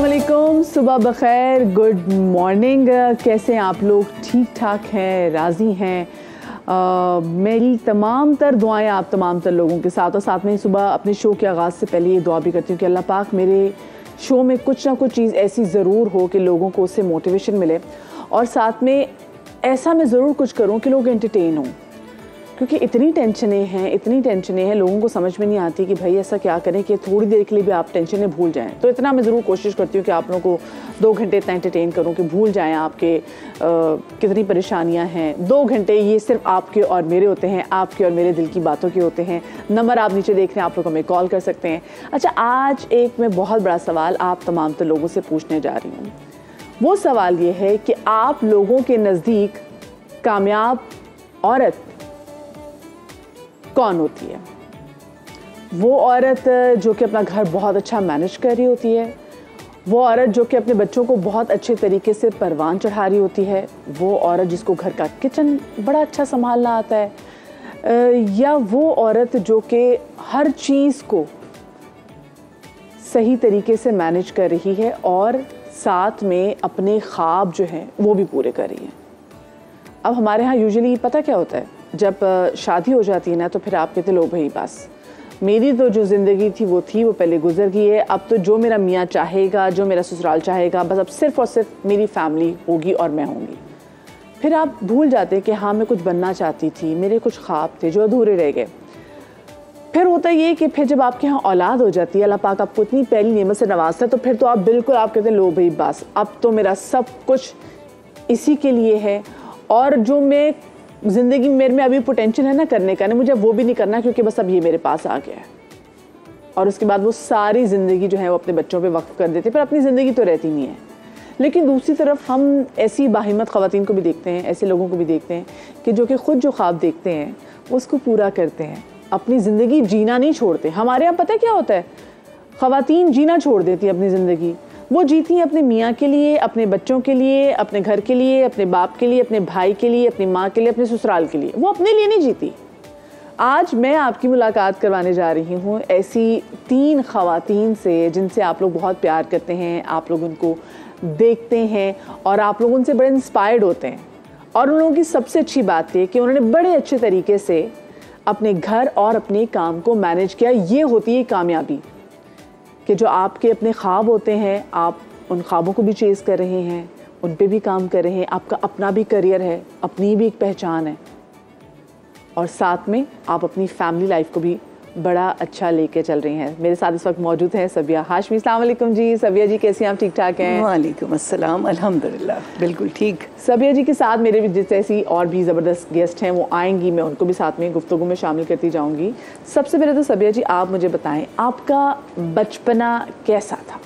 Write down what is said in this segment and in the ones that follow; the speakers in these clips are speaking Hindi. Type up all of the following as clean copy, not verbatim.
अस्सलाम वालेकुम, सुबह बखैर, गुड मॉर्निंग। कैसे हैं आप लोग? ठीक ठाक हैं, राज़ी हैं? मेरी तमाम तर दुआएं आप तमाम तर लोगों के साथ, और साथ में सुबह अपने शो के आगाज़ से पहले ये दुआ भी करती हूँ कि अल्लाह पाक मेरे शो में कुछ ना कुछ चीज़ ऐसी ज़रूर हो कि लोगों को उससे मोटिवेशन मिले, और साथ में ऐसा मैं ज़रूर कुछ करूँ कि लोग एंटरटेन हों। क्योंकि इतनी टेंशनें हैं, लोगों को समझ में नहीं आती कि भाई ऐसा क्या करें कि थोड़ी देर के लिए भी आप टेंशनें भूल जाएं। तो इतना मैं ज़रूर कोशिश करती हूँ कि आप लोगों को 2 घंटे इतना एंटरटेन करूँ कि भूल जाएं आपके कितनी परेशानियाँ हैं। 2 घंटे ये सिर्फ आपके और मेरे होते हैं, आपके और मेरे दिल की बातों के होते हैं। नंबर आप नीचे देख रहे हैं, आप लोग हमें कॉल कर सकते हैं। अच्छा, आज एक मैं बहुत बड़ा सवाल आप तमाम तो लोगों से पूछने जा रही हूँ। वो सवाल ये है कि आप लोगों के नज़दीक कामयाब औरत कौन होती है? वो औरत जो कि अपना घर बहुत अच्छा मैनेज कर रही होती है, वो औरत जो कि अपने बच्चों को बहुत अच्छे तरीके से परवान चढ़ा रही होती है, वो औरत जिसको घर का किचन बड़ा अच्छा संभालना आता है, या वो औरत जो कि हर चीज़ को सही तरीके से मैनेज कर रही है और साथ में अपने ख्वाब जो हैं वो भी पूरे कर रही है। अब हमारे यहाँ यूजुअली पता क्या होता है, जब शादी हो जाती है ना, तो फिर आप कहते लो भाई बस मेरी तो जो ज़िंदगी थी वो पहले गुजर गई है, अब तो जो मेरा मियाँ चाहेगा, जो मेरा ससुराल चाहेगा, बस अब सिर्फ़ और सिर्फ मेरी फैमिली होगी और मैं होंगी। फिर आप भूल जाते कि हाँ, मैं कुछ बनना चाहती थी, मेरे कुछ ख्वाब थे जो अधूरे रह गए। फिर होता ये कि फिर जब आपके यहाँ औलाद हो जाती है, अल्लाह पाक आपको इतनी पहली नेमत से नवाजता है, तो फिर तो आप बिल्कुल आप कहते लो भाई बस अब तो मेरा सब कुछ इसी के लिए है, और जो मैं ज़िंदगी मेरे में अभी पोटेंशियल है ना करने का, ना मुझे वो भी नहीं करना क्योंकि बस अब ये मेरे पास आ गया है। और उसके बाद वो सारी ज़िंदगी जो है वो अपने बच्चों पे वक्फ कर देते, पर अपनी ज़िंदगी तो रहती नहीं है। लेकिन दूसरी तरफ हम ऐसी बाहिम्मत ख़वातीन को भी देखते हैं, ऐसे लोगों को भी देखते हैं कि जो कि ख़ुद जो ख्वाब देखते हैं उसको पूरा करते हैं, अपनी ज़िंदगी जीना नहीं छोड़ते। हमारे यहाँ पता है क्या होता है, ख़वातीन जीना छोड़ देती है अपनी ज़िंदगी। वो जीती हैं अपने मियाँ के लिए, अपने बच्चों के लिए, अपने घर के लिए, अपने बाप के लिए, अपने भाई के लिए, अपनी माँ के लिए, अपने ससुराल के लिए। वो अपने लिए नहीं जीती। आज मैं आपकी मुलाकात करवाने जा रही हूँ ऐसी 3 ख़वातीन से जिनसे आप लोग बहुत प्यार करते हैं, आप लोग उनको देखते हैं और आप लोग उनसे बड़े इंस्पायर्ड होते हैं। और उन लोगों की सबसे अच्छी बात है कि उन्होंने बड़े अच्छे तरीके से अपने घर और अपने काम को मैनेज किया। ये होती है कामयाबी कि जो आपके अपने ख्वाब होते हैं, आप उन ख्वाबों को भी चेज़ कर रहे हैं, उन पे भी काम कर रहे हैं, आपका अपना भी करियर है, अपनी भी एक पहचान है, और साथ में आप अपनी फैमिली लाइफ को भी बड़ा अच्छा लेके चल रही हैं। मेरे साथ इस वक्त मौजूद हैं सबिया हाशमी। अस्सलाम वालेकुम जी। सबिया जी कैसी हैं आप? ठीक ठाक हैं? वालेकुम अस्सलाम, अल्हम्दुलिल्लाह बिल्कुल ठीक। सबिया जी के साथ मेरे भी जैसी और भी ज़बरदस्त गेस्ट हैं वो आएंगी, मैं उनको भी साथ में गुफ्तगू में शामिल करती जाऊँगी। सबसे पहले तो सबिया जी आप मुझे बताएं, आपका बचपना कैसा था?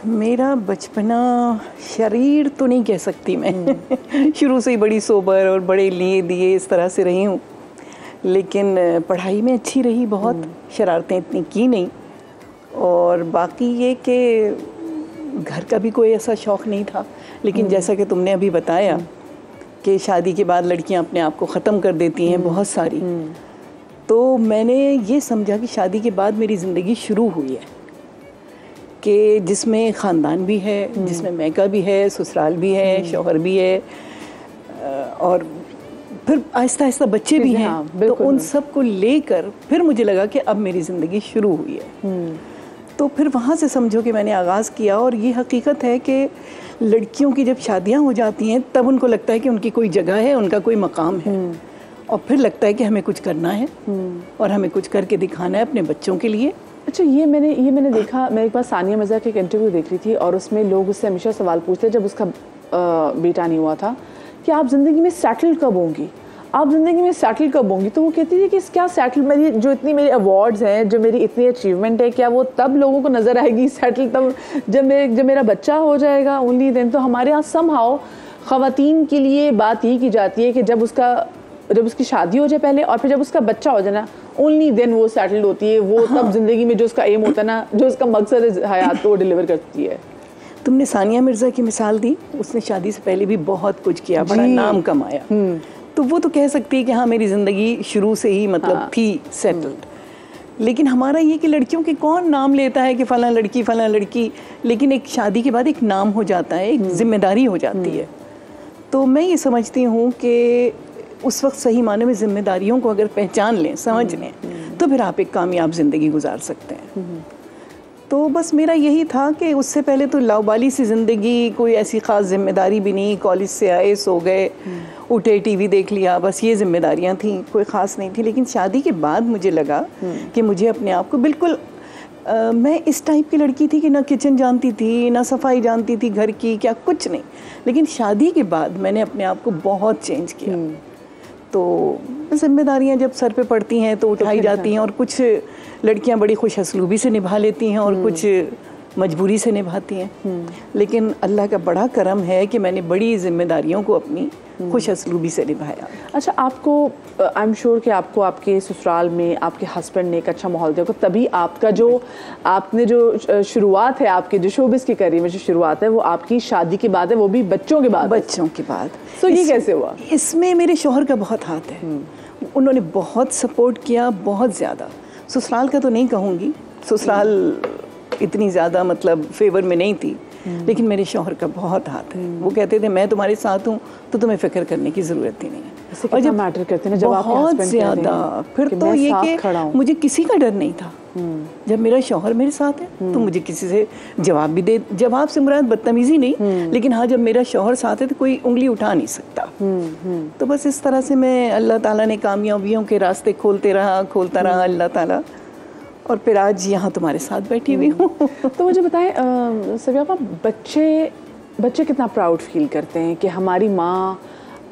मेरा बचपना शरीर तो नहीं कह सकती मैं शुरू से ही बड़ी सोबर और बड़े लिए दिए इस तरह से रही हूँ, लेकिन पढ़ाई में अच्छी रही, बहुत शरारतें इतनी की नहीं। और बाकी ये कि घर का भी कोई ऐसा शौक़ नहीं था, लेकिन जैसा कि तुमने अभी बताया कि शादी के बाद लड़कियां अपने आप को ख़त्म कर देती हैं बहुत सारी, तो मैंने ये समझा कि शादी के बाद मेरी ज़िंदगी शुरू हुई है कि जिसमें ख़ानदान भी है, जिसमें मैका भी है, ससुराल भी है, शौहर भी है, और फिर आहिस्ता आहिस्ता बच्चे भी हैं। हाँ, तो उन सब को लेकर फिर मुझे लगा कि अब मेरी ज़िंदगी शुरू हुई है। तो फिर वहाँ से समझो कि मैंने आगाज़ किया। और ये हकीकत है कि लड़कियों की जब शादियाँ हो जाती हैं तब उनको लगता है कि उनकी कोई जगह है, उनका कोई मकाम है, और फिर लगता है कि हमें कुछ करना है और हमें कुछ करके दिखाना है अपने बच्चों के लिए। अच्छा, ये मैंने देखा, मैं एक बार सानिया मिर्ज़ा के एक इंटरव्यू देख रही थी और उसमें लोग उससे हमेशा सवाल पूछते जब उसका बेटा नहीं हुआ था कि आप ज़िंदगी में सेटल कब होंगी, आप ज़िंदगी में सेटल कब होंगी? तो वो कहती थी कि क्या सेटल, मेरी जो इतनी मेरी अवार्ड्स हैं, जो मेरी इतनी अचीवमेंट है, क्या वो तब लोगों को नज़र आएगी सेटल तब जब मेरा बच्चा हो जाएगा, ओनली देन? तो हमारे यहाँ समहाउ ख़वातीन के लिए बात यही की जाती है कि जब उसकी शादी हो जाए पहले, और फिर जब उसका बच्चा हो जाए ना, ओनली देन वो सेटल्ड होती है। वो तब ज़िंदगी में जो उसका एम होता है ना, जो उसका मकसद है हयात को, वो डिलीवर करती है। तुमने सानिया मिर्ज़ा की मिसाल दी, उसने शादी से पहले भी बहुत कुछ किया, बड़ा नाम कमाया, तो वो तो कह सकती है कि हाँ मेरी ज़िंदगी शुरू से ही मतलब थी सेटल्ड। लेकिन हमारा ये कि लड़कियों के कौन नाम लेता है कि फ़लाँ लड़की, लेकिन एक शादी के बाद एक नाम हो जाता है, एक जिम्मेदारी हो जाती है। तो मैं ये समझती हूँ कि उस वक्त सही माने में जिम्मेदारियों को अगर पहचान लें, समझ लें, तो फिर आप एक कामयाब ज़िंदगी गुजार सकते हैं। तो बस मेरा यही था कि उससे पहले तो लाउबाली सी ज़िंदगी, कोई ऐसी ख़ास जिम्मेदारी भी नहीं, कॉलेज से आए, सो गए, उठे, टीवी देख लिया, बस ये जिम्मेदारियां थीं, कोई ख़ास नहीं थी। लेकिन शादी के बाद मुझे लगा कि मुझे अपने आप को बिल्कुल मैं इस टाइप की लड़की थी कि ना किचन जानती थी, ना सफाई जानती थी घर की, क्या कुछ नहीं। लेकिन शादी के बाद मैंने अपने आप को बहुत चेंज किया। तो जिम्मेदारियां जब सर पे पड़ती हैं तो उठाई जाती हैं, और कुछ लड़कियां बड़ी खुश असलूबी से निभा लेती हैं और कुछ मजबूरी से निभाती हैं। लेकिन अल्लाह का बड़ा करम है कि मैंने बड़ी जिम्मेदारियों को अपनी खुश असलूबी से निभाया। अच्छा, आपको आई एम श्योर कि आपको आपके ससुराल में आपके हस्बैंड ने एक अच्छा माहौल दिया, तभी आपका जो आपने जो शुरुआत है, आपके जो शोबिस की करियर में जो शुरुआत है, वो आपकी शादी के बाद है, वो भी बच्चों के बाद। बच्चों के बाद। तो ये कैसे हुआ? इसमें मेरे शौहर का बहुत हाथ है। उन्होंने बहुत सपोर्ट किया, बहुत ज़्यादा। ससुराल का तो नहीं कहूँगी, ससुराल इतनी ज़्यादा मतलब फेवर में नहीं थी, लेकिन मेरे शौहर का बहुत हाथ है। वो कहते थे मैं तुम्हारे साथ हूँ तो तुम्हें फिक्र करने की ज़रूरत ही नहीं है। और जब मैटर करते हैं, जब बहुत ज़्यादा, फिर तो ये कि मुझे किसी का डर नहीं था। जब मेरा शौहर मेरे साथ है तो मुझे किसी से जवाब भी दे, जवाब से मुराद बदतमीजी नहीं, लेकिन हाँ, जब मेरा शौहर साथ है तो कोई उंगली उठा नहीं सकता। तो बस इस तरह से मैं, अल्लाह ताला ने कामयाबियों के रास्ते खोलता रहा अल्लाह ताला, और फिर आज यहाँ तुम्हारे साथ बैठी हुई हूँ। तो मुझे बताएं सबिया, बच्चे कितना प्राउड फील करते हैं कि हमारी माँ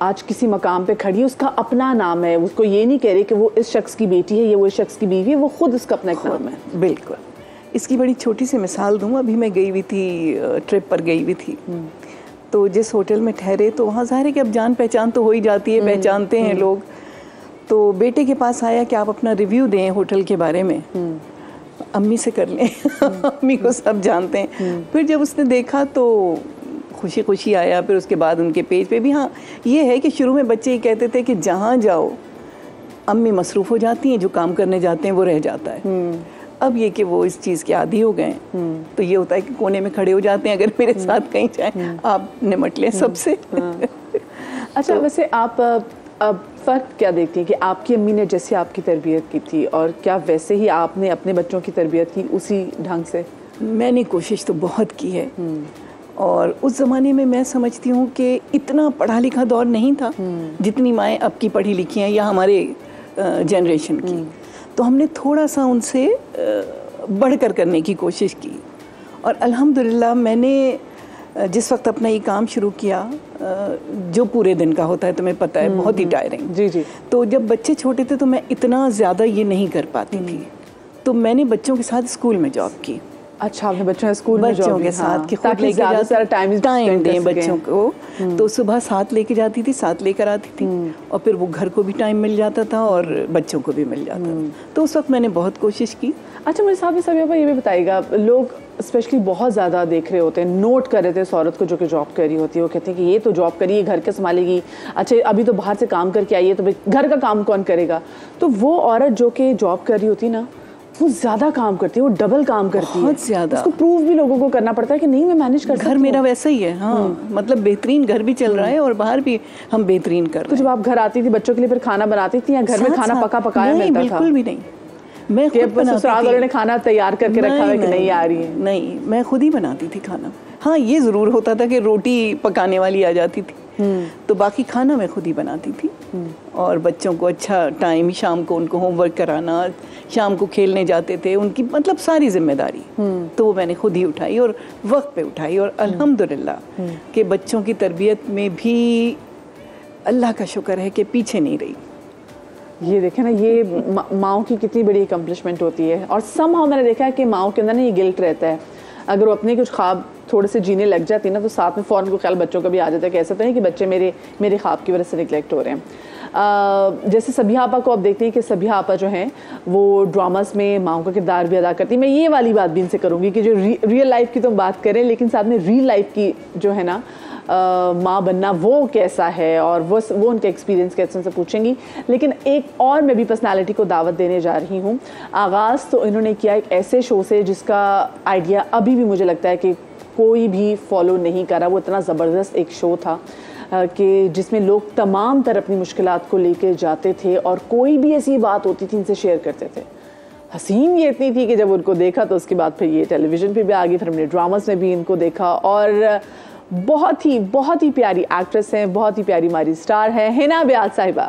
आज किसी मकाम पे खड़ी है, उसका अपना नाम है, उसको ये नहीं कह रही कि वो इस शख्स की बेटी है, ये वो इस शख्स की बीवी है, वो खुद उसका अपना एक नाम है। बिल्कुल। इसकी बड़ी छोटी सी मिसाल दूँ। अभी मैं गई हुई थी, ट्रिप पर गई हुई थी, तो जिस होटल में ठहरे तो वहाँ ज़ाहिर है कि अब जान पहचान तो हो ही जाती है, पहचानते हैं लोग। तो बेटे के पास आया कि आप अपना रिव्यू दें होटल के बारे में। अम्मी से कर लें अम्मी को सब जानते हैं। फिर जब उसने देखा तो खुशी खुशी आया। फिर उसके बाद उनके पेज पे भी, हाँ ये है कि शुरू में बच्चे ये कहते थे कि जहाँ जाओ अम्मी मसरूफ़ हो जाती हैं, जो काम करने जाते हैं वो रह जाता है। अब ये कि वो इस चीज़ के आदी हो गए, तो ये होता है कि कोने में खड़े हो जाते हैं, अगर मेरे साथ कहीं जाए आप निमट लें सबसे। अच्छा, वैसे आप अब फ़र्क क्या देखती हैं कि आपकी अम्मी ने जैसे आपकी तरबियत की थी, और क्या वैसे ही आपने अपने बच्चों की तरबियत की उसी ढंग से? मैंने कोशिश तो बहुत की है, और उस ज़माने में मैं समझती हूँ कि इतना पढ़ा लिखा दौर नहीं था जितनी माएँ अब की पढ़ी लिखी हैं या हमारे जनरेशन की। तो हमने थोड़ा सा उनसे बढ़कर करने की कोशिश की, और अल्हम्दुलिल्लाह मैंने जिस वक्त अपना ये काम शुरू किया, जो पूरे दिन का होता है तुम्हें पता है, बहुत ही टायरिंग। जी। तो जब बच्चे छोटे थे तो मैं इतना ज़्यादा ये नहीं कर पाती थी, तो मैंने बच्चों के साथ स्कूल में जॉब की। अच्छा, आपने बच्चों स्कूल में बच्चों के साथ कि खुद लेके ज़्यादा सारा टाइम दें बच्चों को। तो सुबह साथ लेके जाती थी, साथ लेकर आती थी, और फिर वो घर को भी टाइम मिल जाता था और बच्चों को भी मिल जाता था। तो उस वक्त मैंने बहुत कोशिश की। अच्छा, मेरे साथ भी सभी ये भी बताइएगा, लोग स्पेशली बहुत ज़्यादा देख रहे होते हैं, नोट कर रहे थे उस औरत को जो कि जॉब कर रही होती है, वो कहते हैं कि ये तो जॉब करिए, घर के संभालेगी, अच्छा अभी तो बाहर से काम करके आई है, तो घर का काम कौन करेगा? तो वो औरत जो कि जॉब कर रही होती है ना, वो ज़्यादा काम करती है, वो डबल काम करती है, बहुत ज़्यादा। उसको प्रूव भी लोगों को करना पड़ता है कि नहीं मैं मैनेज कर सकती हूँ। घर मेरा वैसा ही है, हाँ, मतलब बेहतरीन घर भी चल रहा है और बाहर भी हम बेहतरीन कर रहे हैं। तो जब आप घर आती थी बच्चों के लिए, फिर खाना बनाती थी या घर में खाना पकाया मिलता था? बिल्कुल भी नहीं, मैं खुद बनाती थी। ससुराल वालों ने खाना तैयार करके रखा है कि नहीं आ रही है? नहीं, मैं खुद ही बनाती थी खाना। हाँ, ये ज़रूर होता था कि रोटी पकाने वाली आ जाती थी, तो बाकी खाना मैं खुद ही बनाती थी। और बच्चों को अच्छा टाइम, शाम को उनको होमवर्क कराना, शाम को खेलने जाते थे, उनकी मतलब सारी जिम्मेदारी तो वो मैंने खुद ही उठाई और वक्त पे उठाई। और अल्हम्दुलिल्लाह कि बच्चों की तरबियत में भी अल्लाह का शुक्र है कि पीछे नहीं रही। ये देखें ना, ये माओं की कितनी बड़ी अकम्पलिशमेंट होती है। और समहाउ मैंने देखा है कि माओं के अंदर ना ये गिल्ट रहता है, अगर वो अपने कुछ ख्वाब थोड़े से जीने लग जाती है ना, तो साथ में फ़ौरन को ख्याल बच्चों का भी आ जाता है कि ऐसा तो नहीं कि बच्चे मेरे ख्वाब की वजह से निगलेक्ट हो रहे हैं। जैसे सबिहा आपा को आप देखते हैं कि सबिहा आपा जो हैं वो ड्रामास में माओं का किरदार भी अदा करती है। मैं ये वाली बात भी इनसे करूँगी कि जो रियल लाइफ की तो हम बात करें, लेकिन साथ में रियल लाइफ की जो है ना माँ बनना वो कैसा है और वो उनका एक्सपीरियंस कैसे, उनसे पूछेंगी। लेकिन एक और मैं भी पर्सनालिटी को दावत देने जा रही हूँ। आगाज़ तो इन्होंने किया एक ऐसे शो से जिसका आइडिया अभी भी मुझे लगता है कि कोई भी फॉलो नहीं करा। वो इतना ज़बरदस्त एक शो था कि जिसमें लोग तमाम तरह अपनी मुश्किलात को लेकर जाते थे और कोई भी ऐसी बात होती थी इनसे शेयर करते थे। हसीन ये इतनी थी कि जब उनको देखा तो उसके बाद फिर ये टेलीविज़न पे भी आ गई, फिर हमने ड्रामास में भी इनको देखा। और बहुत ही प्यारी एक्ट्रेस हैं, बहुत ही प्यारी हमारी स्टार है हिना बयाज साहिबा।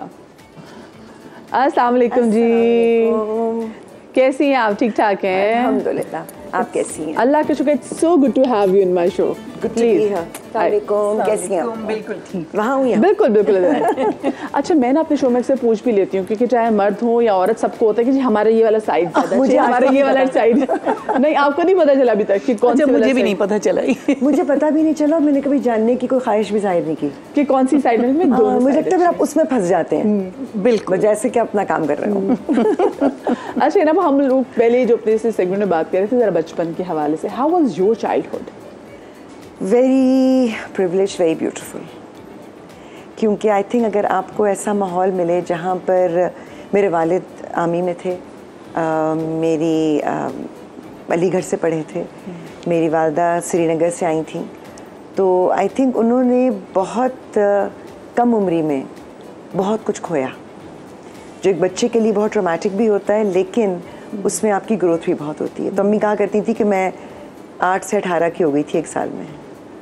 अस्सलाम वालेकुम जी, कैसी हैं आप? ठीक ठाक हैं? अल्हम्दुलिल्लाह, आप कैसी हैं? अल्लाह का शुक्र। It's so good to have you in my show. Please. कैसी हैं? बिल्कुल ठीक। वहाँ हुई हैं? बिल्कुल। अच्छा, मैं ना अपने शो में से पूछ भी लेती हूँ क्योंकि चाहे मर्द हो या औरत सबको होता है कि जी हमारा ये वाला साइड मुझे हमारा ये वाला साइड नहीं, आपको नहीं पता चला अभी तक कि कौन सी? मुझे भी नहीं पता चला। मुझे पता भी नहीं चला और मैंने कभी जानने की कोई ख्वाहिश भी जाहिर नहीं की कि कौन सी साइड में। मुझे लगता है आप उसमें फंस जाते हैं बिल्कुल, जैसे कि अपना काम कर रहे हो। अच्छा ना, हम लोग पहले जो अपने सेगमेंट में बात कर रहे थे जरा बचपन के हवाले से, how was your childhood? Very privilege, very beautiful. क्योंकि आई थिंक अगर आपको ऐसा माहौल मिले जहाँ पर मेरे वालिद आर्मी में थे, मेरी अलीगढ़ से पढ़े थे, मेरी वालदा श्रीनगर से आई थी, तो आई थिंक उन्होंने बहुत कम उम्री में बहुत कुछ खोया, जो एक बच्चे के लिए बहुत ट्रॉमेटिक भी होता है, लेकिन उसमें आपकी ग्रोथ भी बहुत होती है। तो अम्मी कहा करती थी कि मैं 8 से 18 की हो गई थी एक साल में,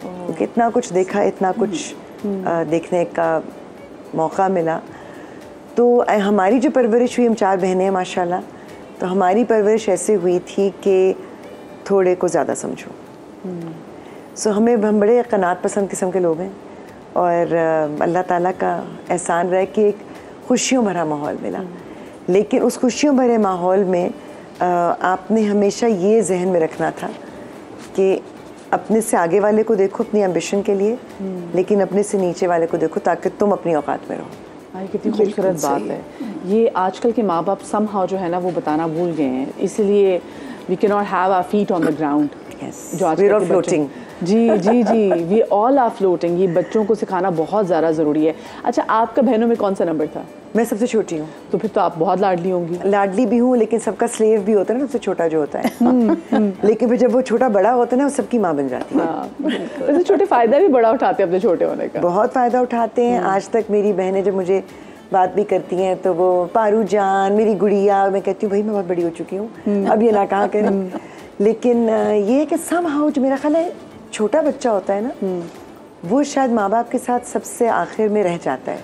क्योंकि इतना कुछ देखा, इतना कुछ देखने का मौका मिला। तो हमारी जो परवरिश हुई, हम 4 बहनें हैं माशाल्लाह, तो हमारी परवरिश ऐसे हुई थी कि थोड़े को ज़्यादा समझो। हम बड़े क़नात पसंद किस्म के लोग हैं और अल्लाह ताला का एहसान रहा कि एक खुशियों भरा माहौल मिला। लेकिन उस खुशियों भरे माहौल में आपने हमेशा ये जहन में रखना था कि अपने से आगे वाले को देखो अपनी एम्बिशन के लिए, लेकिन अपने से नीचे वाले को देखो ताकि तुम अपनी औकात में रहो। कितनी खूबसूरत बात है ये। आजकल के माँ बाप समहाउ जो है ना वो बताना भूल गए हैं, इसलिए we can not have our feet on the ground. जो आजकल के फ्लोटिंग, जी वी ऑल आर फ्लोटिंग। ये बच्चों को सिखाना बहुत ज़्यादा ज़रूरी है। अच्छा, आपका बहनों में कौन सा नंबर था? मैं सबसे छोटी हूँ। तो फिर तो आप बहुत लाडली होंगी। लाडली भी हूँ, लेकिन सबका स्लेव भी होता है ना, सबसे छोटा जो होता है। लेकिन फिर जब वो छोटा बड़ा होता है ना, वो सबकी माँ बन जाती है। वैसे छोटे फ़ायदा भी बड़ा उठाते हैं अपने छोटे होने का। बहुत फ़ायदा उठाते हैं। आज तक मेरी बहनें जब मुझे बात भी करती हैं तो वो पारू जान, मेरी गुड़िया, मैं कहती हूँ भाई मैं बहुत बड़ी हो चुकी हूँ, अब ये ना कहा करें। लेकिन ये है कि समहाउ जो मेरा ख्याल है छोटा बच्चा होता है ना, वो शायद माँ बाप के साथ सबसे आखिर में रह जाता है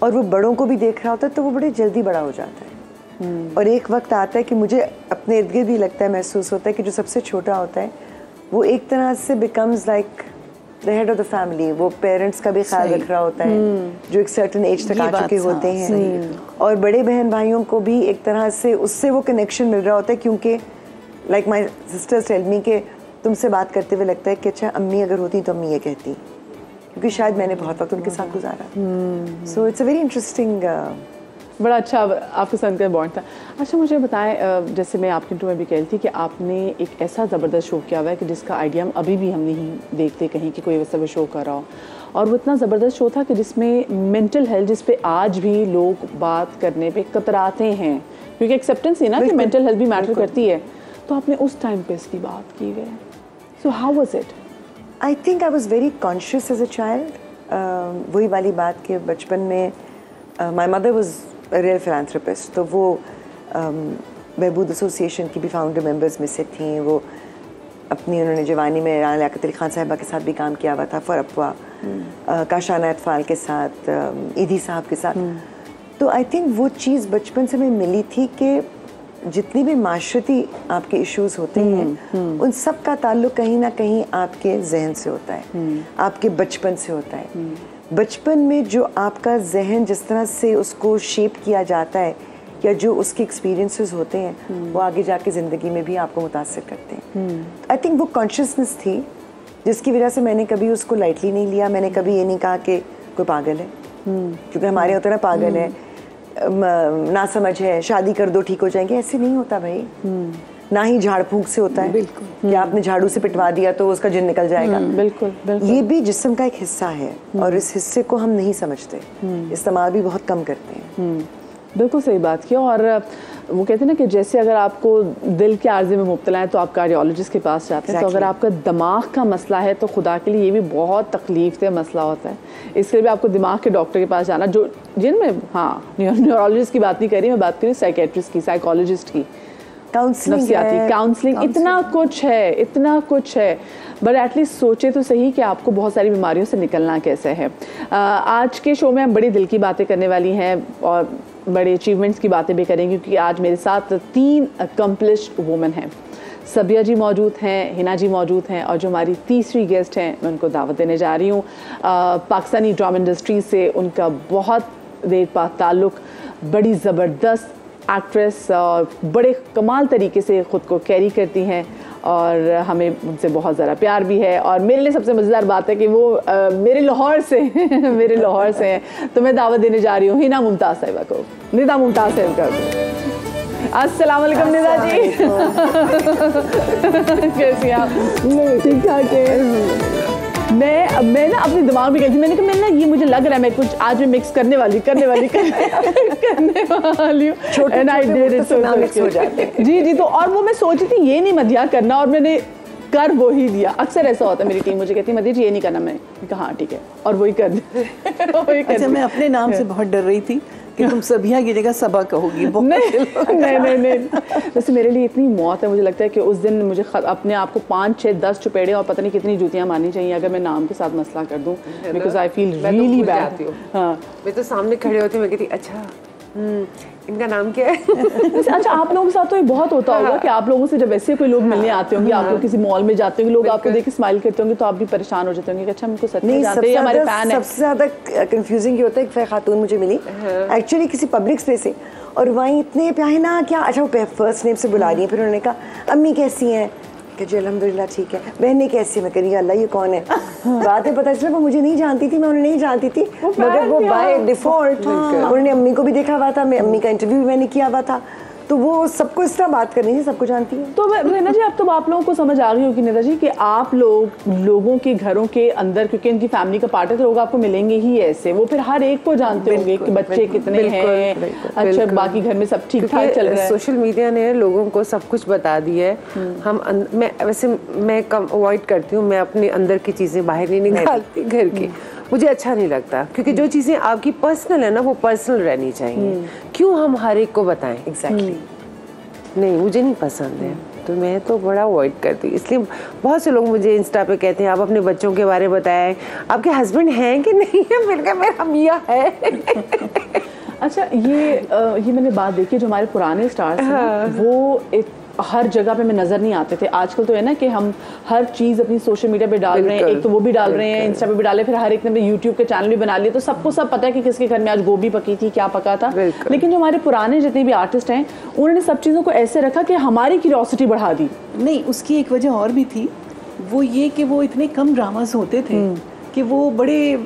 और वो बड़ों को भी देख रहा होता है, तो वो बड़े जल्दी बड़ा हो जाता है। और एक वक्त आता है कि मुझे अपने इर्द गिर्द भी लगता है, महसूस होता है कि जो सबसे छोटा होता है वो एक तरह से becomes like the head of the family. वो पेरेंट्स का भी ख्याल रख रहा होता है जो एक सर्टेन एज तक आ चुके होते हैं, और बड़े बहन भाइयों को भी एक तरह से उससे वो कनेक्शन मिल रहा होता है। क्योंकि like my sisters tell me के तुमसे बात करते हुए लगता है कि अच्छा अम्मी अगर होती तो अम्मी ये कहती, क्योंकि शायद मैंने बहुत वक्त उनके साथ गुजारा। So it's a very interesting, बड़ा अच्छा आपके साथ का बॉन्ड था। अच्छा, मुझे बताएं, जैसे मैं आपके इंटरव्यू में भी कह रही थी कि आपने एक ऐसा ज़बरदस्त शो किया हुआ है कि जिसका आइडिया हम अभी भी हम नहीं देखते कहीं कि कोई वैसा भी शो कर रहा हो, और वो इतना ज़बरदस्त शो था कि जिसमें मेंटल हेल्थ, जिस पे आज भी लोग बात करने पे कतराते हैं, क्योंकि एक्सेप्टेंस है ना कि मेंटल हेल्थ भी मैटर करती है। तो आपने उस टाइम पे इसकी बात की है। So how was it? I think I was very conscious as a child. वही वाली बात कि बचपन में my mother was a real philanthropist, तो वो बहबूद एसोसिएशन की भी फाउंडर मेंबर्स में से थी। वो अपनी उन्होंने जवानी में राना लियाकत अली खान साहिबा के साथ भी काम किया हुआ था, फरअपवा, काशाना अतफाल के साथ, ईदी साहब के साथ। तो आई थिंक वो चीज़ बचपन से हमें मिली थी कि जितनी भी माशरती आपके इश्यूज होते हैं उन सब का ताल्लुक कहीं ना कहीं आपके जहन से होता है, आपके बचपन से होता है। बचपन में जो आपका जहन जिस तरह से उसको शेप किया जाता है या जो उसके एक्सपीरियंसेस होते हैं वो आगे जाके ज़िंदगी में भी आपको मुतासिर करते हैं। आई थिंक वो कॉन्शियसनेस थी जिसकी वजह से मैंने कभी उसको लाइटली नहीं लिया। मैंने कभी ये नहीं कहा कि कोई पागल है, क्योंकि हमारे होता है ना पागल है, ना समझ है, शादी कर दो ठीक हो जाएंगे, ऐसे नहीं होता भाई। ना ही झाड़ फूंक से होता है कि आपने झाड़ू से पिटवा दिया तो उसका जिन निकल जाएगा। बिल्कुल बिल्कुल। ये भी जिस्म का एक हिस्सा है और इस हिस्से को हम नहीं समझते, इस्तेमाल भी बहुत कम करते हैं। बिल्कुल सही बात की। और वो कहते हैं ना कि जैसे अगर आपको दिल के आर्जे में मुब्तला है तो आप कार्डियोलॉजिस्ट के पास जाते हैं, तो अगर आपका दिमाग का मसला है तो खुदा के लिए ये भी बहुत तकलीफ दह मसला होता है। इसके लिए भी आपको दिमाग के डॉक्टर के पास जाना, जो जिनमें न्यूरोलॉजिस्ट की बात नहीं कर रही, मैं बात कर रही हूँ साइकेट्रिस्ट की, साइकोलॉजिस्ट की, नफ्सियाती काउंसलिंग, इतना कुछ है। बट एटलीस्ट सोचे तो सही कि आपको बहुत सारी बीमारियों से निकलना कैसे है। आज के शो में हम बड़ी दिल की बातें करने वाली हैं और बड़े अचीवमेंट्स की बातें भी करेंगे, क्योंकि आज मेरे साथ 3 अकम्पलिश्ड वुमेन हैं। सबिया जी मौजूद हैं, हिना जी मौजूद हैं, और जो हमारी तीसरी गेस्ट हैं मैं उनको दावत देने जा रही हूँ। पाकिस्तानी ड्रामा इंडस्ट्री से उनका बहुत देर बाद ताल्लुक़, बड़ी ज़बरदस्त एक्ट्रेस और बड़े कमाल तरीके से ख़ुद को कैरी करती हैं और हमें उनसे बहुत ज़्यादा प्यार भी है। और मेरे लिए सबसे मज़ेदार बात है कि वो मेरे लाहौर से मेरे लाहौर से हैं। तो मैं दावत देने जा रही हूँ हिना मुमताज़ साहिबा को, निदा मुमताज़ साहिबा को। अस्सलाम वालेकुम निदा जी। कैसी हैं आप? ठीक ठाक है। मैं ना अपने दिमाग में गई थी, मैंने कहा मैं ना ये मुझे लग रहा है मैं कुछ आज मैं मिक्स करने वाली हूँ। And I did it so जी। तो और वो मैं सोची थी ये नहीं मदिया करना, और मैंने कर वो ही दिया। अक्सर ऐसा होता है, मेरी टीम मुझे कहती है मदिया जी ये नहीं करना, मैंने कहा हाँ ठीक है, और वही कर दिया। अच्छा, मैं अपने नाम से बहुत डर रही थी कि तुम सबिया की जगह सबा कहोगी। नहीं। वैसे मेरे लिए इतनी मौत है, मुझे लगता है कि उस दिन मुझे अपने आप को 5, 6, 10 चुपेड़े और पता नहीं कितनी जूतियां मारनी चाहिए अगर मैं नाम के साथ मसला कर दूं, because I feel really bad. हाँ, मैं तो सामने खड़े होती, मैं कहती अच्छा इनका नाम क्या है। अच्छा, आप लोगों के साथ तो ये बहुत होता होगा कि आप लोगों से जब ऐसे कोई लोग मिलने आते होंगे, आप लोग किसी मॉल में जाते होंगे, लोग आपको देख के स्माइल करते होंगे, तो आप भी परेशान हो जाते होंगे कि अच्छा हमको सच में जानते हैं, हमारे फैन है। सबसे ज़्यादा कंफ्यूजिंग ये होता है, एक खातून मुझे मिली एक्चुअली किसी पब्लिक स्पेस से, और वहीं इतने प्यारे ना क्या, अच्छा वो फर्स्ट नेम से बुला रही है, फिर उन्होंने कहा अम्मी कैसी हैं, कि जी अल्हम्दुलिल्लाह ठीक है, बहनें कैसी, मैं करी अल्लाह ये कौन है। बात है पता चला वो मुझे नहीं जानती थी, मैं उन्हें नहीं जानती थी, मगर वो बाय डिफॉल्ट उन्होंने अम्मी को भी देखा हुआ था, मैं अम्मी का इंटरव्यू भी मैंने किया हुआ था, तो वो सबको इस तरह बात करनी थी, सबको जानती है। तो निदा जी, अब तो आप लोगों को समझ आ गई होगी निदा जी कि आप लोगों के घरों के अंदर, क्योंकि इनकी फैमिली का पार्ट है, तो लोग आपको मिलेंगे ही ऐसे, वो फिर हर एक को जानते होंगे कि बच्चे कितने हैं, अच्छा बाकी घर में सब ठीक ठाक चल रहा है। सोशल मीडिया ने लोगों को सब कुछ बता दिया है। मैं कम अवॉइड करती हूँ, मैं अपने अंदर की चीज़ें बाहर नहीं निकालती घर की, मुझे अच्छा नहीं लगता, क्योंकि जो चीज़ें आपकी पर्सनल है ना वो पर्सनल रहनी चाहिए, क्यों हम हर एक को बताएं। एग्जैक्टली नहीं, मुझे नहीं पसंद है, तो मैं तो बड़ा अवॉइड करती हूँ। इसलिए बहुत से लोग मुझे इंस्टा पे कहते हैं आप अपने बच्चों के बारे में बताएं, आपके हस्बैंड हैं कि नहीं है, मैंने कहा मेरा मियाँ है। अच्छा, ये मैंने बात देखी, जो हमारे पुराने स्टार्स हैं वो एक हर जगह पे में नज़र नहीं आते थे। आजकल तो है ना कि हम हर चीज़ अपनी सोशल मीडिया पे डाल रहे हैं, एक तो वो भी डाल रहे हैं, इंस्टा पे भी डाले, फिर हर एक ने यूट्यूब के चैनल भी बना लिए, तो सबको सब पता है कि किसके घर में आज गोभी पकी थी, क्या पका था। लेकिन जो हमारे पुराने जितने भी आर्टिस्ट हैं उन्होंने सब चीज़ों को ऐसे रखा कि हमारी क्यूरियोसिटी बढ़ा दी। नहीं, उसकी एक वजह और भी थी, वो ये कि वो इतने कम ड्रामास होते थे कि वो बड़े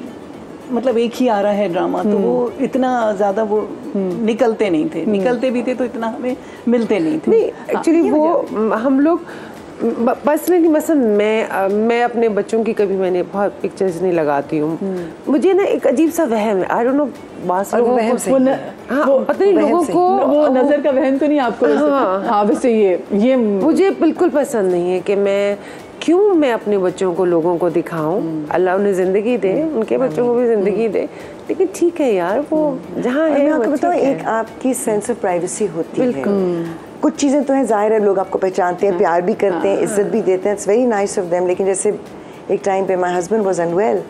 मतलब एक ही आ रहा है ड्रामा, तो वो इतना ज़्यादा वो निकलते नहीं थे, निकलते भी थे तो इतना हमें मिलते नहीं थे। नहीं, एक्चुअली वो हम लोग पर्सनली मसलन मैं अपने बच्चों की कभी मैंने बहुत पिक्चर्स नहीं लगाती हूँ, मुझे ना एक अजीब सा वहम है, आई डोंट नो बात लोगों को पता नहीं लोगों को वो नजर का वहम तो नहीं आपको। हाँ वैसे ये मुझे बिल्कुल पसंद नहीं है कि क्यों मैं अपने बच्चों को लोगों को दिखाऊं। अल्लाह उन्हें ज़िंदगी दे, उनके बच्चों को भी ज़िंदगी दे, लेकिन ठीक है यार, वो जहाँ है। मैं आपको बताऊँ, एक आपकी सेंस ऑफ प्राइवेसी होती है। कुछ चीज़ें तो हैं, जाहिर है लोग आपको पहचानते हैं, प्यार भी करते हैं, इज्जत भी देते हैं, it's very nice of them. लेकिन जैसे एक टाइम पे माय हस्बैंड वाज अनवेल,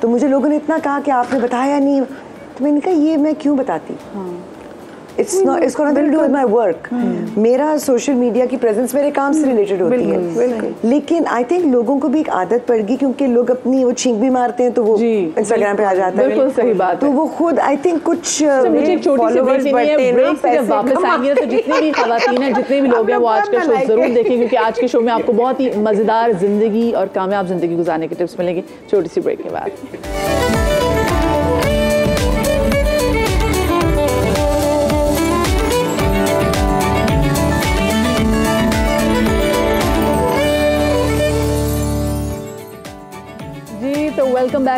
तो मुझे लोगों ने इतना कहा कि आपने बताया नहीं, तो मैंने कहा ये मैं क्यों बताती। It's got nothing to do with my work. मेरा सोशल मीडिया की प्रेजेंस मेरे काम से रिलेटेड होती है, लेकिन आई थिंक लोगों को भी एक आदत पड़ गई, क्योंकि लोग अपनी वो छींक भी मारते हैं तो वो इंस्टाग्राम पे आ जाता है। बिल्कुल सही बात तो वो खुद आई थिंक कुछ मुझे एक छोटी सी ब्रेक लेनी है, ब्रेक से जब वापस आएंगे तो जितनी भी खवातीन हैं, जितने भी लोग हैं, वो आज का शो जरूर देखें, क्योंकि आज के शो में आपको बहुत ही मजेदार जिंदगी और कामयाब जिंदगी गुजारने के टिप्स मिलेंगे छोटी सी ब्रेक के बाद।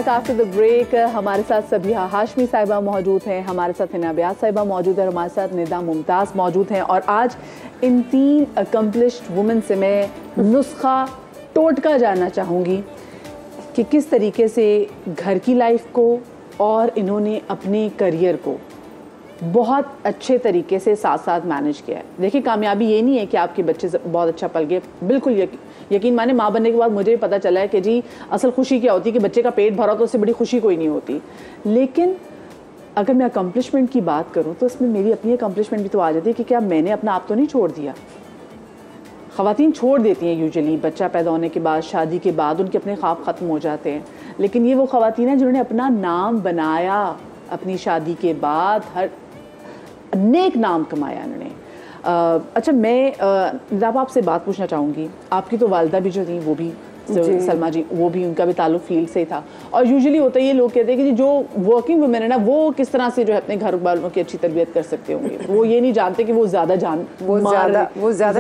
Back after the break. हमारे साथ सबिहा हाशमी साहिबा मौजूद हैं, हमारे साथ हिना बियास साहिबा मौजूद है, हमारे साथ निदा मुमताज़ मौजूद हैं। और आज इन 3 अकम्पलिश्ड वुमेन से मैं नुस्खा टोटका जानना चाहूँगी कि किस तरीके से घर की लाइफ को और इन्होंने अपने करियर को बहुत अच्छे तरीके से साथ साथ मैनेज किया है। देखिए, कामयाबी ये नहीं है कि आपके बच्चे बहुत अच्छा पल गए, बिल्कुल यकीन माने माँ बनने के बाद मुझे भी पता चला है कि जी असल खुशी क्या होती है कि बच्चे का पेट भरा तो उससे बड़ी खुशी कोई नहीं होती। लेकिन अगर मैं अकम्पलिशमेंट की बात करूँ तो इसमें मेरी अपनी अकम्पलिशमेंट भी तो आ जाती है कि क्या मैंने अपना आप तो नहीं छोड़ दिया। ख़वातीन छोड़ देती हैं यूजुअली बच्चा पैदा होने के बाद, शादी के बाद उनके अपने ख्वाब ख़त्म हो जाते हैं, लेकिन ये वो ख़वातीन हैं जिन्होंने अपना नाम बनाया अपनी शादी के बाद, हर नेक नाम कमाया उन्होंने। अच्छा, मैं जब आपसे बात पूछना चाहूँगी, आपकी तो वालदा भी जो थी वो भी सलमा जी, वो भी उनका भी ताल्लुक फील्ड से ही था। और यूजुअली होता है ये लोग कहते हैं कि जो वर्किंग वुमेन है ना वो किस तरह से जो है अपने घर वालों की अच्छी तरबियत कर सकते होंगे, वो ये नहीं जानते कि वो ज़्यादा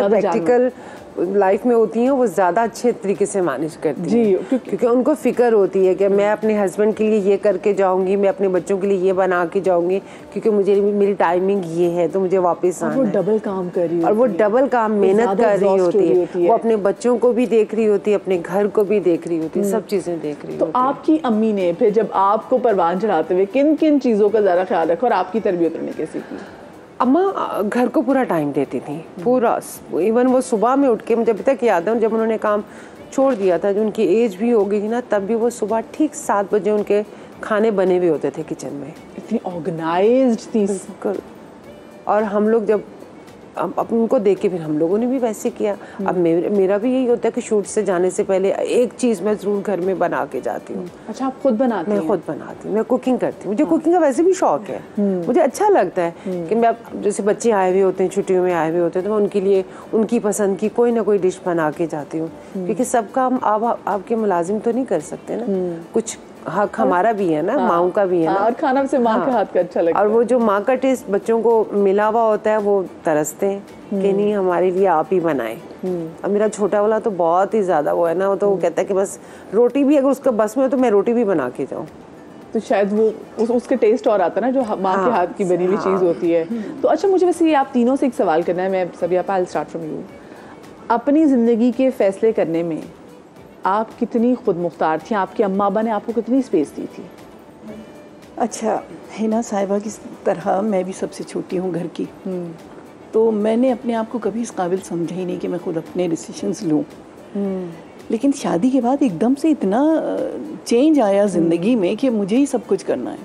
प्रैक्टिकल लाइफ में होती हैं, वो ज़्यादा अच्छे तरीके से मैनेज करती हैं जी, क्योंकि उनको फिक्र होती है कि मैं अपने हस्बैंड के लिए ये करके जाऊंगी, मैं अपने बच्चों के लिए ये बना के जाऊंगी, क्योंकि मुझे मेरी टाइमिंग ये है तो मुझे वापस आना है। वो डबल काम कर रही है और वो डबल काम मेहनत कर रही होती है, वो अपने बच्चों को भी देख रही होती है, अपने घर को भी देख रही होती है, सब चीज़ें देख रही होती है। तो आपकी अम्मी ने फिर जब आपको परवान चढ़ाते हुए किन किन चीज़ों का ज़्यादा ख्याल रखा और आपकी तरबियत उन्होंने कैसी की? अम्मा घर को पूरा टाइम देती थी, पूरा। इवन वो सुबह में उठ के, मुझे अभी तक याद है जब उन्होंने काम छोड़ दिया था, जो उनकी एज भी हो गई थी ना, तब भी वो सुबह ठीक 7 बजे उनके खाने बने हुए होते थे किचन में। इतनी ऑर्गेनाइज्ड थी। और हम लोग जब अब उनको देख के फिर हम लोगों ने भी वैसे किया। अब मेरा भी यही होता है कि शूट से जाने से पहले एक चीज़ मैं ज़रूर घर में बना के जाती हूँ। अच्छा, आप खुद बनाती हैं? मैं खुद बनाती हूँ, मैं कुकिंग करती हूँ। मुझे कुकिंग का वैसे भी शौक है, मुझे अच्छा लगता है कि मैं, जैसे बच्चे आए हुए होते हैं, छुट्टियों में आए हुए होते हैं, तो मैं उनके लिए उनकी पसंद की कोई ना कोई डिश बना के जाती हूँ, क्योंकि सब काम आप आपके मुलाजिम तो नहीं कर सकते ना, कुछ हक हमारा भी है ना, माँ का भी है ना। और खाना से माँ के हाथ का अच्छा लगता है। और वो जो माँ का टेस्ट बच्चों को मिला हुआ होता है, वो तरसते हैं कि नहीं हमारे लिए आप ही बनाए। अब मेरा छोटा वाला तो बहुत ही ज़्यादा वो है ना, वो तो कहता है कि बस रोटी भी अगर उसका बस में हो तो मैं रोटी भी बना के जाऊँ। तो शायद वो उसके टेस्ट और आता है ना, जो माँ के हाथ की बनी हुई चीज़ होती है। तो अच्छा, मुझे वैसे ये आप तीनों से एक सवाल करना है। मैं सभी आई स्टार्ट फ्रॉम यू। अपनी ज़िंदगी के फैसले करने में आप कितनी खुद मुख्तार थी? आपकी अम्मा अब्बा ने आपको कितनी स्पेस दी थी? अच्छा, हिना साहिबा की तरह मैं भी सबसे छोटी हूँ घर की, तो मैंने अपने आप को कभी इस काबिल समझा ही नहीं कि मैं खुद अपने डिसीजंस लूँ। लेकिन शादी के बाद एकदम से इतना चेंज आया ज़िंदगी में कि मुझे ही सब कुछ करना है,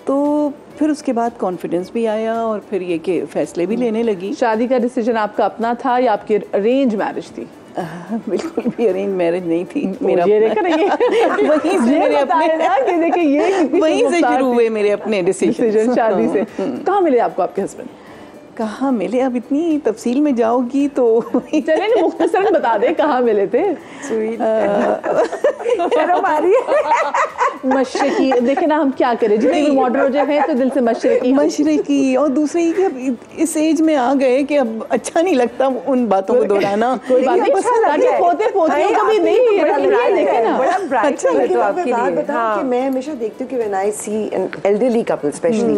तो फिर उसके बाद कॉन्फिडेंस भी आया और फिर ये कि फ़ैसले भी लेने लगी। शादी का डिसीजन आपका अपना था या आपकी अरेंज मैरिज थी? बिल्कुल भी अरेंज मैरिज नहीं थी मेरा। वहीं से मेरे अपने देखिए ये वहीं से शुरू हुए मेरे अपने डिसीजन शादी से। कहाँ मिले आपको आपके हस्बैंड? कहाँ मिले, अब इतनी तफसील में जाओगी तो चले ना, मुख्तसरन बता दे कहाँ मिले थे। मशरकी, देखे ना हम क्या करें, जितनी भी मॉडर्न हो जाए तो दिल से मशरकी। और दूसरे ही कि अब इस एज में आ गए कि अब अच्छा नहीं लगता उन बातों को दोहराना। कोई बात नहीं, पोते पोतियों को भी नहीं देखे ना, बड़ा ब्राइट है तो आपके लिए। बताओ कि मैं हमेशा देखती हूँ कि when I see an elderly couple specially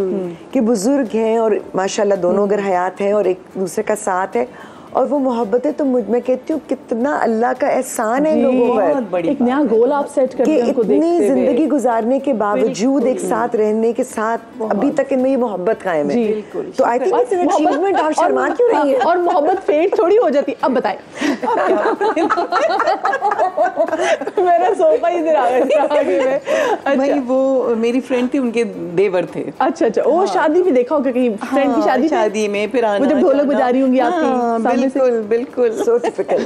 कि बुजुर्ग हैं और माशाल्लाह दोनों अगर हयात है और एक दूसरे का साथ है और वो मोहब्बत है, तो मैं कहती हूँ कितना अल्लाह का एहसान है लोगों पर। एक नया गोल आप सेट करते हैं, इतनी जिंदगी गुजारने के बावजूद एक साथ रहने के साथ अभी तक इनमें ये मोहब्बत कायम है। तो I think it's an achievement. आप शर्मा क्यों रही है? और मोहब्बत फेड थोड़ी हो जाती। अब बताएं। मेरा सोफा इधर आ गया। भाई वो मेरी फ्रेंड थी, उनके देवर थे। अच्छा, वो शादी भी देखा होगा कहीं, फ्रेंड की शादी में फिर वो जब ढोलक बजा रही होंगी आपकी। बिल्कुल सो टिपिकल।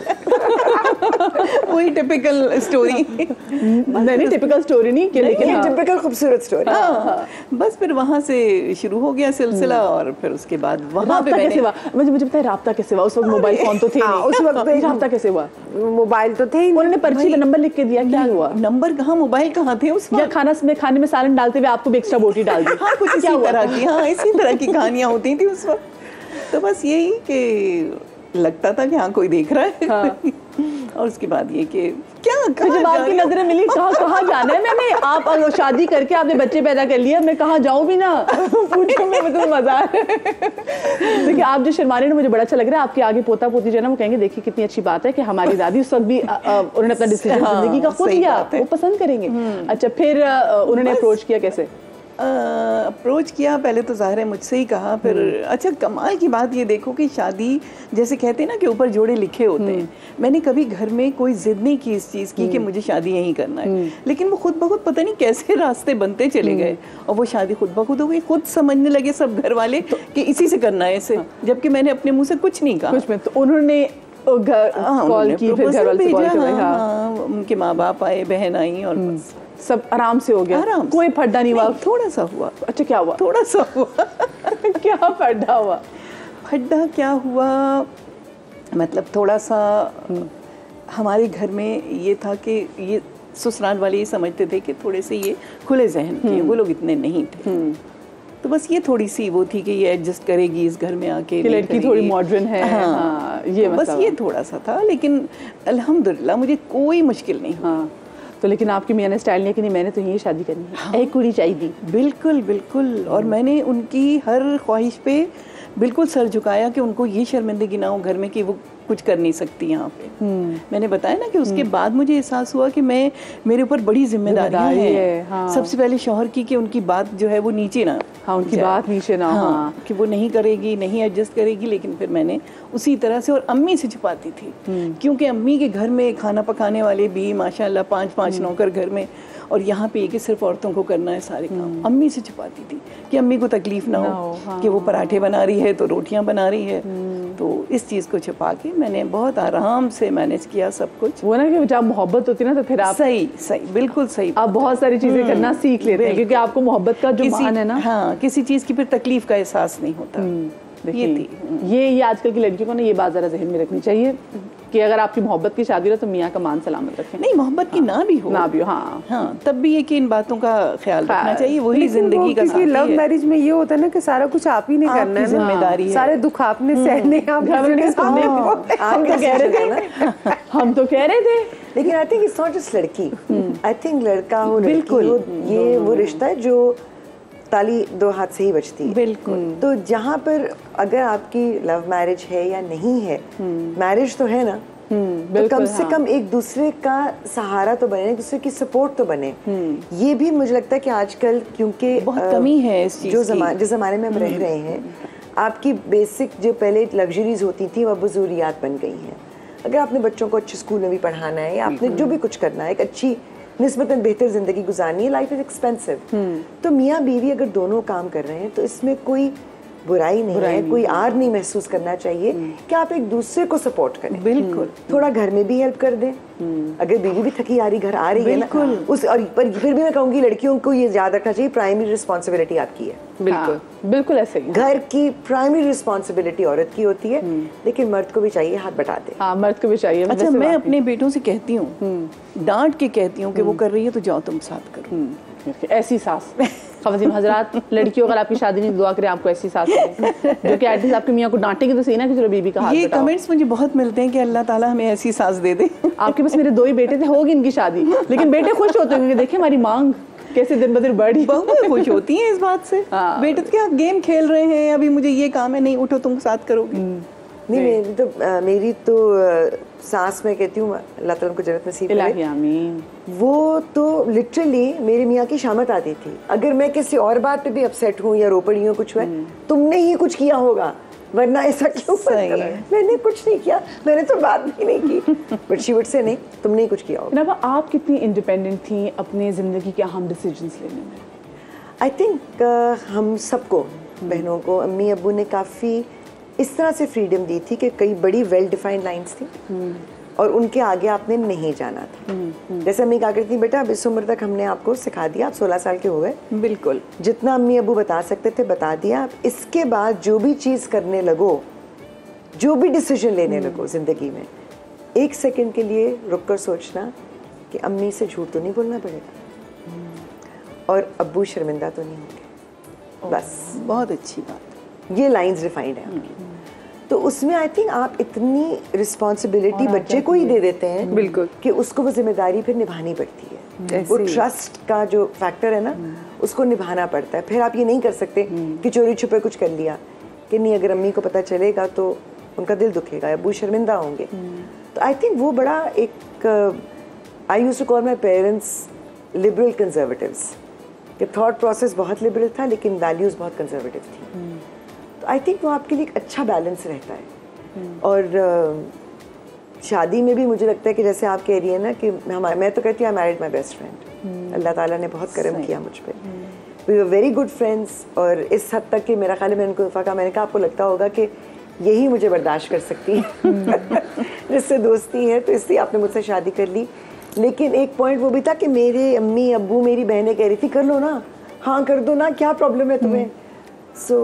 वही टिपिकल स्टोरी। नहीं, टिपिकल स्टोरी नहीं, लेकिन टिपिकल खूबसूरत स्टोरी। बस फिर वहाँ से शुरू हो गया सिलसिला और फिर उसके बाद वहाँ पे मुझे बताया राब्ता कैसे हुआ? उस वक्त मोबाइल फोन तो थे नहीं, उस वक्त राब्ता कैसे हुआ? मोबाइल तो थे ही। उन्होंने पर्ची पे नंबर लिख के दिया, क्या हुआ? नंबर कहाँ, मोबाइल कहाँ थे उस वक्त? खाने में सालन डालते हुए आपको भी एक्स्ट्रा बोटी डाल दी। हाँ, कुछ इसी तरह की, हाँ इसी तरह की कहानियाँ होती थी उस वक्त। तो बस यही कि लगता था कि हाँ कोई देख रहा है। और उसके बाद ये कि क्या जब आपकी नजरें मिली कहाँ जाना है मैंने, आप शादी करके आपने बच्चे पैदा कर लिए, मैं कहाँ जाऊँ भी ना पूछो मैं तो मजा है। देखिए आप जो शर्मा रहे हैं मुझे बड़ा अच्छा लग रहा है, आपके आगे पोता पोती जो है ना वो कहेंगे देखिए कितनी अच्छी बात है कि हमारी दादी उस वक्त भी उन्होंने अपना डिसीजन जिंदगी का खुद लिया, वो पसंद करेंगे। अच्छा फिर उन्होंने अप्रोच किया कैसे? अप्रोच किया पहले तो ज़ाहिर है मुझसे ही कहा, फिर अच्छा कमाल की बात ये देखो कि शादी जैसे कहते हैं ना कि ऊपर जोड़े लिखे होते हैं, मैंने कभी घर में कोई जिद नहीं की इस चीज़ की कि मुझे शादी यहीं करना है, लेकिन वो खुद ब खुद पता नहीं कैसे रास्ते बनते चले गए और वो शादी खुद ब खुद हो गई। खुद समझने लगे सब घर वाले कि इसी से करना है इसे, जबकि मैंने अपने मुँह से कुछ नहीं कहा। कुछ में तो उन्होंने कॉल की, फिर घर वाले कॉल किया, उनके माँ बाप आए, बहन आई और बस सब आराम से हो गया, आराम कोई फड्डा नहीं हुआ? थोड़ा सा हुआ। अच्छा क्या हुआ? थोड़ा सा हुआ क्या फड्डा हुआ? फड्डा क्या हुआ मतलब थोड़ा सा हमारे घर में ये था कि ये ससुराल वाले ये समझते थे कि थोड़े से ये खुले जहन के, वो लोग इतने नहीं थे, तो बस ये थोड़ी सी वो थी कि ये एडजस्ट करेगी इस घर में आके, लड़की थोड़ी मॉडर्न है। हाँ, ये बस ये थोड़ा सा था, लेकिन अल्हम्दुलिल्लाह मुझे कोई मुश्किल नहीं। हाँ तो लेकिन आपकी मियां ने स्टाइल नहीं कि नहीं मैंने तो यही शादी करनी है, हाँ, एक कुड़ी चाहिए। बिल्कुल बिल्कुल, और मैंने उनकी हर ख्वाहिश पे बिल्कुल सर झुकाया कि उनको ये शर्मिंदगी ना हो घर में कि वो कुछ कर नहीं सकती यहाँ पे। मैंने बताया ना कि उसके बाद मुझे एहसास हुआ कि मेरे ऊपर बड़ी जिम्मेदारी है। हाँ। सबसे पहले शौहर की कि उनकी बात जो है वो नीचे ना, हाँ उनकी बात नीचे ना, हाँ, कि वो नहीं करेगी, नहीं एडजस्ट करेगी, लेकिन फिर मैंने उसी तरह से, और अम्मी से छुपाती थी क्योंकि अम्मी के घर में खाना पकाने वाले भी माशाल्लाह 5-5 नौकर घर में, और यहाँ पे कि सिर्फ औरतों को करना है सारे काम। अम्मी से छुपाती थी कि अम्मी को तकलीफ ना हो हाँ। कि वो पराठे बना रही है तो रोटियां बना रही है, तो इस चीज़ को छुपा के मैंने बहुत आराम से मैनेज किया सब कुछ। वो ना कि जब मोहब्बत होती है ना तो फिर आप सही बिल्कुल सही, आप बहुत सारी चीज़ें करना सीख लेते हैं क्योंकि आपको मोहब्बत का जो मान है ना, हाँ, किसी चीज़ की फिर तकलीफ का एहसास नहीं होता। ये आजकल की लड़कियों को ना ये बात ज़रा ज़हन में रखनी चाहिए कि अगर आपकी मोहब्बत की शादी हो तो मियाँ का मान सलामत रखें। नहीं मोहब्बत की ना भी हो, हाँ हाँ, तब भी ये कि इन बातों का ख्याल रखना चाहिए, वही जिंदगी का साथी है। लव मैरिज में ये होता है ना कि सारा कुछ आप ही ने करना है, जिम्मेदारी है, सारे दुख आपने सहने, हम तो कह रहे थे। लेकिन I think it's not just लड़की, आई थिंक लड़का हो लड़की हो, ये वो रिश्ता है जो ताली दो हाथ से ही बजती है। बिल्कुल। तो जहाँ पर अगर आपकी लव मैरिज है या नहीं है, मैरिज तो है ना, तो कम से कम एक दूसरे का सहारा तो बने, एक दूसरे की सपोर्ट तो बने। ये भी मुझे लगता है कि आजकल क्योंकि बहुत कमी है इस चीज़ की। जिस ज़माने में हम रह रहे हैं, आपकी बेसिक जो पहले लग्जरीज होती थी वो अब ज़रूरियात बन गई हैं। अगर आपने बच्चों को अच्छे स्कूल में भी पढ़ाना है या आपने जो भी कुछ करना है, एक अच्छी निस्बतन बेहतर जिंदगी गुजारनी है, लाइफ इज एक्सपेंसिव, तो मियाँ बीवी अगर दोनों काम कर रहे हैं तो इसमें कोई बुराई नहीं है, कोई आर नहीं महसूस करना चाहिए कि आप एक दूसरे को सपोर्ट करें। बिल्कुल। थोड़ा घर में भी हेल्प कर दें, अगर बीवी भी थकी आ रही घर आ रही है ना, उस और पर फिर भी मैं कहूँगी लड़कियों को ये याद रखना चाहिए प्राइमरी रिस्पॉन्सिबिलिटी आपकी है। बिल्कुल बिल्कुल ऐसे ही, घर की प्राइमरी रिस्पॉन्सिबिलिटी औरत की होती है, लेकिन मर्द को भी चाहिए हाथ बटा दे। हाँ मर्द को भी चाहिए। अच्छा मैं अपने बेटों से कहती हूँ, डांट के कहती हूँ कि वो कर रही है तो जाओ तुम साथ करो। ऐसी सास ख़वातीन हजरात, लड़कियों अगर आपकी शादी नहीं दुआ करें आपको ऐसी सास जो कि एटलीस्ट आपकी मियाँ को डांटेगी तो सही ना कि चलो बीबी का हाथ ये बटाओ। कमेंट्स मुझे बहुत मिलते हैं कि अल्लाह ताला हमें ऐसी सास दे दे। आपके पास मेरे 2 ही बेटे थे, होगी इनकी शादी, लेकिन बेटे खुश होते होंगे देखिए हमारी मांग कैसे दिन ब दिन बढ़ी। बहुएं खुश होती हैं इस बात से। बेटे तो क्या गेम खेल रहे हैं, अभी मुझे ये काम है, नहीं उठो तुम साथ करोगे। नहीं मेरी तो सास में कहती हूँ अल्लाह ताला उनको जन्नत नसीब करे, आमीन। वो तो लिटरली मेरी मियाँ की शामत आती थी, अगर मैं किसी और बात पे भी अपसेट हूँ या रो पड़ी हूँ कुछ हुआ, तुमने ही कुछ किया होगा वरना ऐसा क्यों सही है। मैंने कुछ नहीं किया, मैंने तो बात भी नहीं की, बट शी वुड से नहीं तुमने ही कुछ किया होगा। नवा आप कितनी इंडिपेंडेंट थी अपने ज़िंदगी के अहम डिसीजंस लेने में? आई थिंक हम सबको बहनों को अम्मी अब्बू ने काफ़ी इस तरह से फ्रीडम दी थी कि कई बड़ी वेल डिफाइंड लाइंस थी और उनके आगे आपने नहीं जाना था। जैसे अम्मी कहा करती थी बेटा अब इस उम्र तक हमने आपको सिखा दिया, आप 16 साल के हो गए, बिल्कुल जितना अम्मी अब्बू बता सकते थे बता दिया, आप इसके बाद जो भी चीज़ करने लगो, जो भी डिसीजन लेने लगो ज़िंदगी में, 1 सेकंड के लिए रुक कर सोचना कि अम्मी से झूठ तो नहीं बोलना पड़ेगा और अब्बू शर्मिंदा तो नहीं होंगे, बस। बहुत अच्छी बात। ये लाइंस डिफाइंड है। तो उसमें आई थिंक आप इतनी रिस्पॉन्सिबिलिटी बच्चे को ही दे देते हैं बिल्कुल कि उसको वो जिम्मेदारी फिर निभानी पड़ती है। वो ट्रस्ट का जो फैक्टर है ना उसको निभाना पड़ता है। फिर आप ये नहीं कर सकते कि चोरी छुपे कुछ कर लिया, कि नहीं अगर अम्मी को पता चलेगा तो उनका दिल दुखेगा, अबू शर्मिंदा होंगे। तो आई थिंक वो बड़ा एक I used to call my parents liberal conservatives, कि थॉट प्रोसेस बहुत लिबरल था लेकिन वैल्यूज़ बहुत कंजर्वेटिव थी। तो आई थिंक वो आपके लिए एक अच्छा बैलेंस रहता है। और शादी में भी मुझे लगता है कि जैसे आप कह रही हैं ना कि मैं तो कहती हूँ I married my best friend. Allah ताला ने बहुत करम किया मुझ पर। We were very good friends, और इस हद तक कि मेरा ख्याल है मैंने उनको कहा, मैंने कहा आपको लगता होगा कि यही मुझे बर्दाश्त कर सकती है जिससे दोस्ती है, तो इसलिए आपने मुझसे शादी कर ली। लेकिन एक पॉइंट वो भी था कि मेरे अम्मी अब्बू मेरी बहनें कह रही थी कर लो ना, हाँ कर दो ना, क्या प्रॉब्लम है तुम्हें। So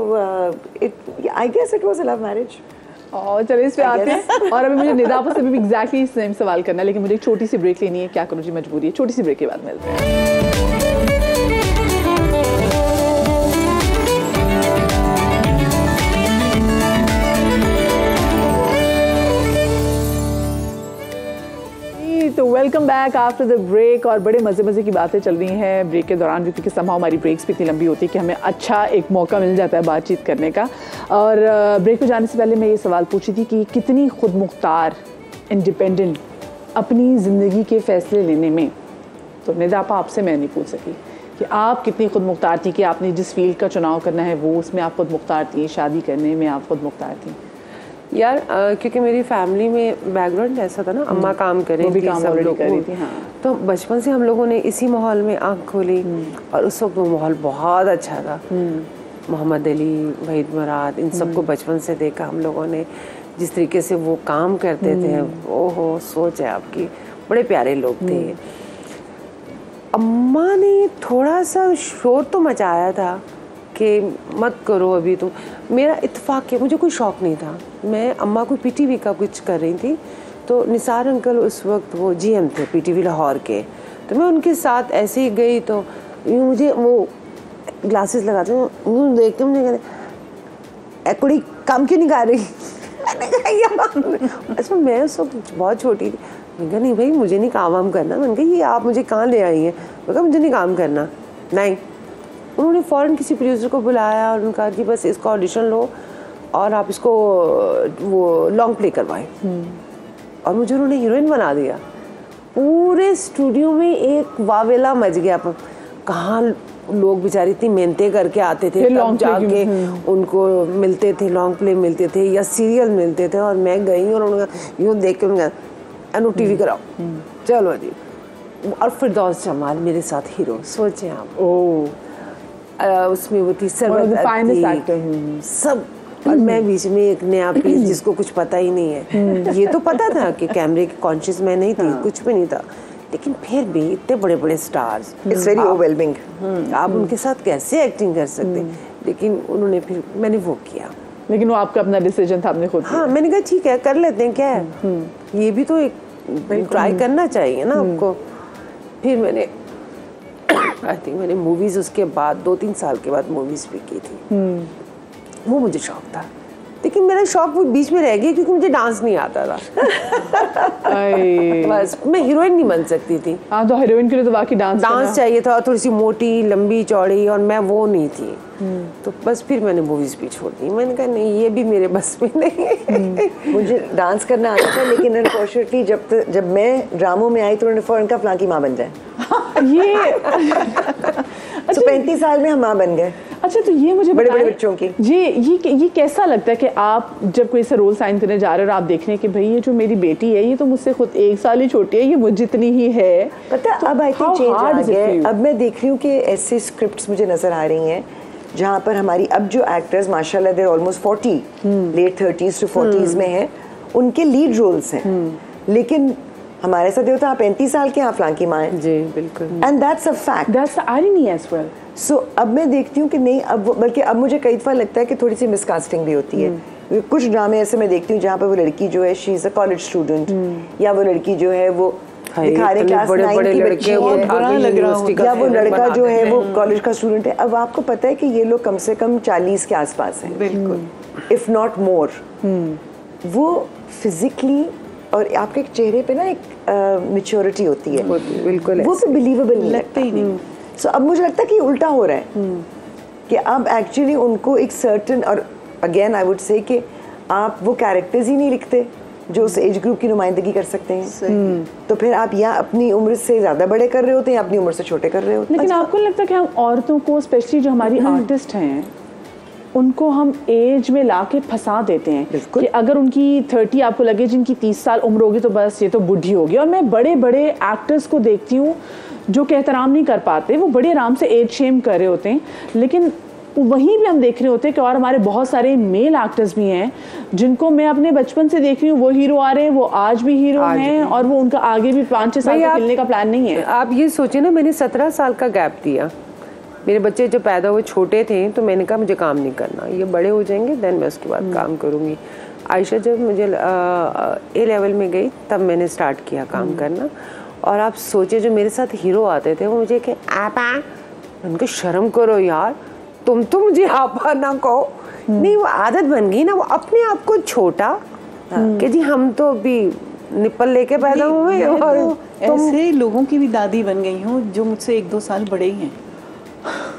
it I guess it was a love marriage. और चलिए इस पे आते हैं। और अभी मुझे निदा आपसे भी एग्जैक्टली सेम सवाल करना है, लेकिन मुझे एक छोटी सी ब्रेक लेनी है। क्या करूँ जी, मजबूरी है। छोटी सी ब्रेक के बाद मिलते हैं। तो welcome back after the break. और बड़े मज़े की बातें चल रही हैं ब्रेक के दौरान भी, क्योंकि समहाउ हमारी ब्रेक्स भी इतनी लंबी होती है कि हमें अच्छा एक मौका मिल जाता है बातचीत करने का। और ब्रेक पे जाने से पहले मैं ये सवाल पूछी थी कि कितनी खुद मुख्तार, इंडिपेंडेंट अपनी ज़िंदगी के फ़ैसले लेने में। तो निदा आपा आपसे मैं नहीं पूछ सकी कि आप कितनी खुद मुख्तार थी, कि आपने जिस फील्ड का चुनाव करना है वो उसमें आप खुद मुख्तार थी, शादी करने में आप खुद मुख्तार थी। यार क्योंकि मेरी फैमिली में बैकग्राउंड ऐसा था ना, अम्मा काम कर रही थी, सब लोग कर रही थी। हाँ। तो बचपन से हम लोगों ने इसी माहौल में आँख खोली, और उस वक्त वो माहौल बहुत अच्छा था। मोहम्मद अली, वहीद मुराद, इन सबको बचपन से देखा हम लोगों ने, जिस तरीके से वो काम करते थे, ओहो सोच है आपकी, बड़े प्यारे लोग थे। अम्मा ने थोड़ा सा शोर तो मचाया था कि मत करो अभी तुम। मेरा इत्तेफाक है, मुझे कोई शौक़ नहीं था। मैं अम्मा को पीटीवी का कुछ कर रही थी, तो निसार अंकल उस वक्त वो जीएम थे पीटीवी लाहौर के, तो मैं उनके साथ ऐसे ही गई। तो मुझे वो ग्लासेस लगाते हैं, देख के मुझे कहते कुड़ी काम क्यों नहीं कर रही। अच्छा मैं उस वक्त बहुत छोटी थी। मैंने कहा नहीं भाई मुझे नहीं काम वाम करना। मैंने कहा ये आप मुझे कहाँ ले आई हैं। मैं कहा मुझे नहीं काम करना। नहीं, उन्होंने फ़ौरन किसी प्रोड्यूसर को बुलाया और उन्होंने कहा कि बस इसका ऑडिशन लो और आप इसको वो लॉन्ग प्ले करवाएं। और मुझे उन्होंने हीरोइन बना दिया। पूरे स्टूडियो में एक वावेला मच गया। कहाँ लोग बेचारी इतनी मेहनतें करके आते थे, तब जाके उनको मिलते थे, लॉन्ग प्ले मिलते थे या सीरियल मिलते थे। और मैं गई और उन्होंने यूँ देख के उन्होंने अनु टीवी कराओ, चलो जी। और फिरदौस जमाल मेरे साथ हीरो, सोचें आप। उसमें वो थी सरवत सब, और मैं बीच में एक नया पीस जिसको कुछ पता ही नहीं है। ये तो पता था कि कैमरे के कॉन्शियस मैं नहीं थी, कुछ भी नहीं था, लेकिन फिर भी इतने बड़े बड़े स्टार्स, इट्स वेरी ओवरवेलमिंग। आप उनके साथ कैसे एक्टिंग कर सकते। लेकिन उन्होंने फिर मैंने वो किया। लेकिन वो आपका अपना डिसीजन था, आपने खुद। हाँ, मैंने कहा ठीक है कर लेते हैं, क्या है ये भी तो एक ट्राई करना चाहिए ना आपको। फिर मैंने आई थिंक मैंने मूवीज़ उसके बाद 2-3 साल के बाद मूवीज़ भी की थी। वो मुझे शौक था, लेकिन मेरा शौक वो बीच में रह गया क्योंकि मुझे डांस नहीं आता था। बस मैं हीरोइन नहीं बन सकती थी। हाँ, तो हीरोइन के लिए तो वाकई डांस चाहिए था, थोड़ी सी मोटी लंबी चौड़ी, और मैं वो नहीं थी। तो बस फिर मैंने मूवीज़ भी छोड़ दी। मैंने कहा नहीं ये भी मेरे बस में नहीं है। मुझे डांस करना आता था, लेकिन अनफॉर्चुनेटली जब मैं ड्रामों में आई तो उन्होंने फ़ौरन कहा फलां की माँ बन जाए। ये तो 35 साल में हम माँ बन गए। अच्छा, तो ये मुझे बड़े बड़े बच्चों की ये कैसा लगता है कि आप जब कोई ऐसा रोल साइन करने जा रहे हो और आप देख रहे हैं कि भाई ये जो मेरी बेटी है ये तो मुझसे खुद 1 साल ही छोटी है, ये मुझ जितनी ही है। पता है अब आई थिंक चेंज आ गया। अब मैं देख रही हूँ कि ऐसे स्क्रिप्ट्स मुझे नजर आ रही हैं जहाँ पर हमारी अब जो एक्टर्स माशाल्लाह देर almost 40 late 30s to 40s में हैं, उनके लीड रोल्स हैं। लेकिन हमारे साथ ये होता है 35 साल के आप फलां की माँ हैं। जी बिल्कुल। And that's a fact, that's the irony as well. So अब मैं देखती हूँ कि नहीं, अब बल्कि अब मुझे कई दफ़ा लगता है कि थोड़ी सी मिसकास्टिंग भी होती है। कुछ ड्रामे ऐसे मैं देखती हूँ जहाँ पर वो लड़की जो है she is a college student, या वो लड़की जो है वो दिखा रहे क्लास 9 की बच्ची है, या वो लड़का जो है वो कॉलेज का स्टूडेंट है। अब आपको पता है कि ये लोग कम से कम 40 के आसपास हैं। बिल्कुल। If not more. वो फिजिकली और आपके चेहरे पे ना एक मैच्योरिटी होती है, बिल्कुल वो फिर बिलीवेबल नहीं लगता ही नहीं। सो अब मुझे लगता है कि उल्टा हो रहा है कि अब एक्चुअली उनको एक सर्टन, और अगेन आई वुड से कि आप वो कैरेक्टर्स ही नहीं लिखते जो उस एज ग्रुप की नुमाइंदगी कर सकते हैं। तो फिर आप या अपनी उम्र से ज़्यादा बड़े कर रहे होते हैं या अपनी उम्र से छोटे कर रहे होते हैं। लेकिन आपको नहीं लगता कि हम औरतों को, स्पेशली जो हमारी आर्टिस्ट हैं, उनको हम एज में लाके फंसा देते हैं कि अगर उनकी 30 आपको लगे जिनकी 30 साल उम्र होगी तो बस ये तो बुढ़ी होगी। और मैं बड़े बड़े एक्टर्स को देखती हूँ जो कि एहतराम नहीं कर पाते, वो बड़े आराम से एज शेम कर रहे होते हैं, लेकिन वहीं भी हम देख रहे होते हैं कि और हमारे बहुत सारे मेल एक्टर्स भी हैं जिनको मैं अपने बचपन से देख रही हूँ, वो हीरो आ रहे हैं, वो आज भी हीरो हैं और वो उनका आगे भी 5-6 साल तक मिलने का प्लान नहीं है। आप ये सोचिए ना, मैंने 17 साल का गैप दिया। मेरे बच्चे जब पैदा हुए छोटे थे तो मैंने कहा मुझे काम नहीं करना, ये बड़े हो जाएंगे देन मैं उसके बाद काम करूँगी। आयशा जब मुझे A लेवल में गई तब मैंने स्टार्ट किया काम करना। और आप सोचिए जो मेरे साथ हीरो आते थे वो मुझे कि आपा, उनको शर्म करो यार, तुम तो मुझे आपा ना कहो। नहीं, वो आदत बन गई ना, वो अपने आप को छोटा कि जी हम तो अभी निप्पल लेके पैदा हुए और ऐसे लोगों की भी दादी बन गई हूँ जो मुझसे 1-2 साल बड़े ही हैं।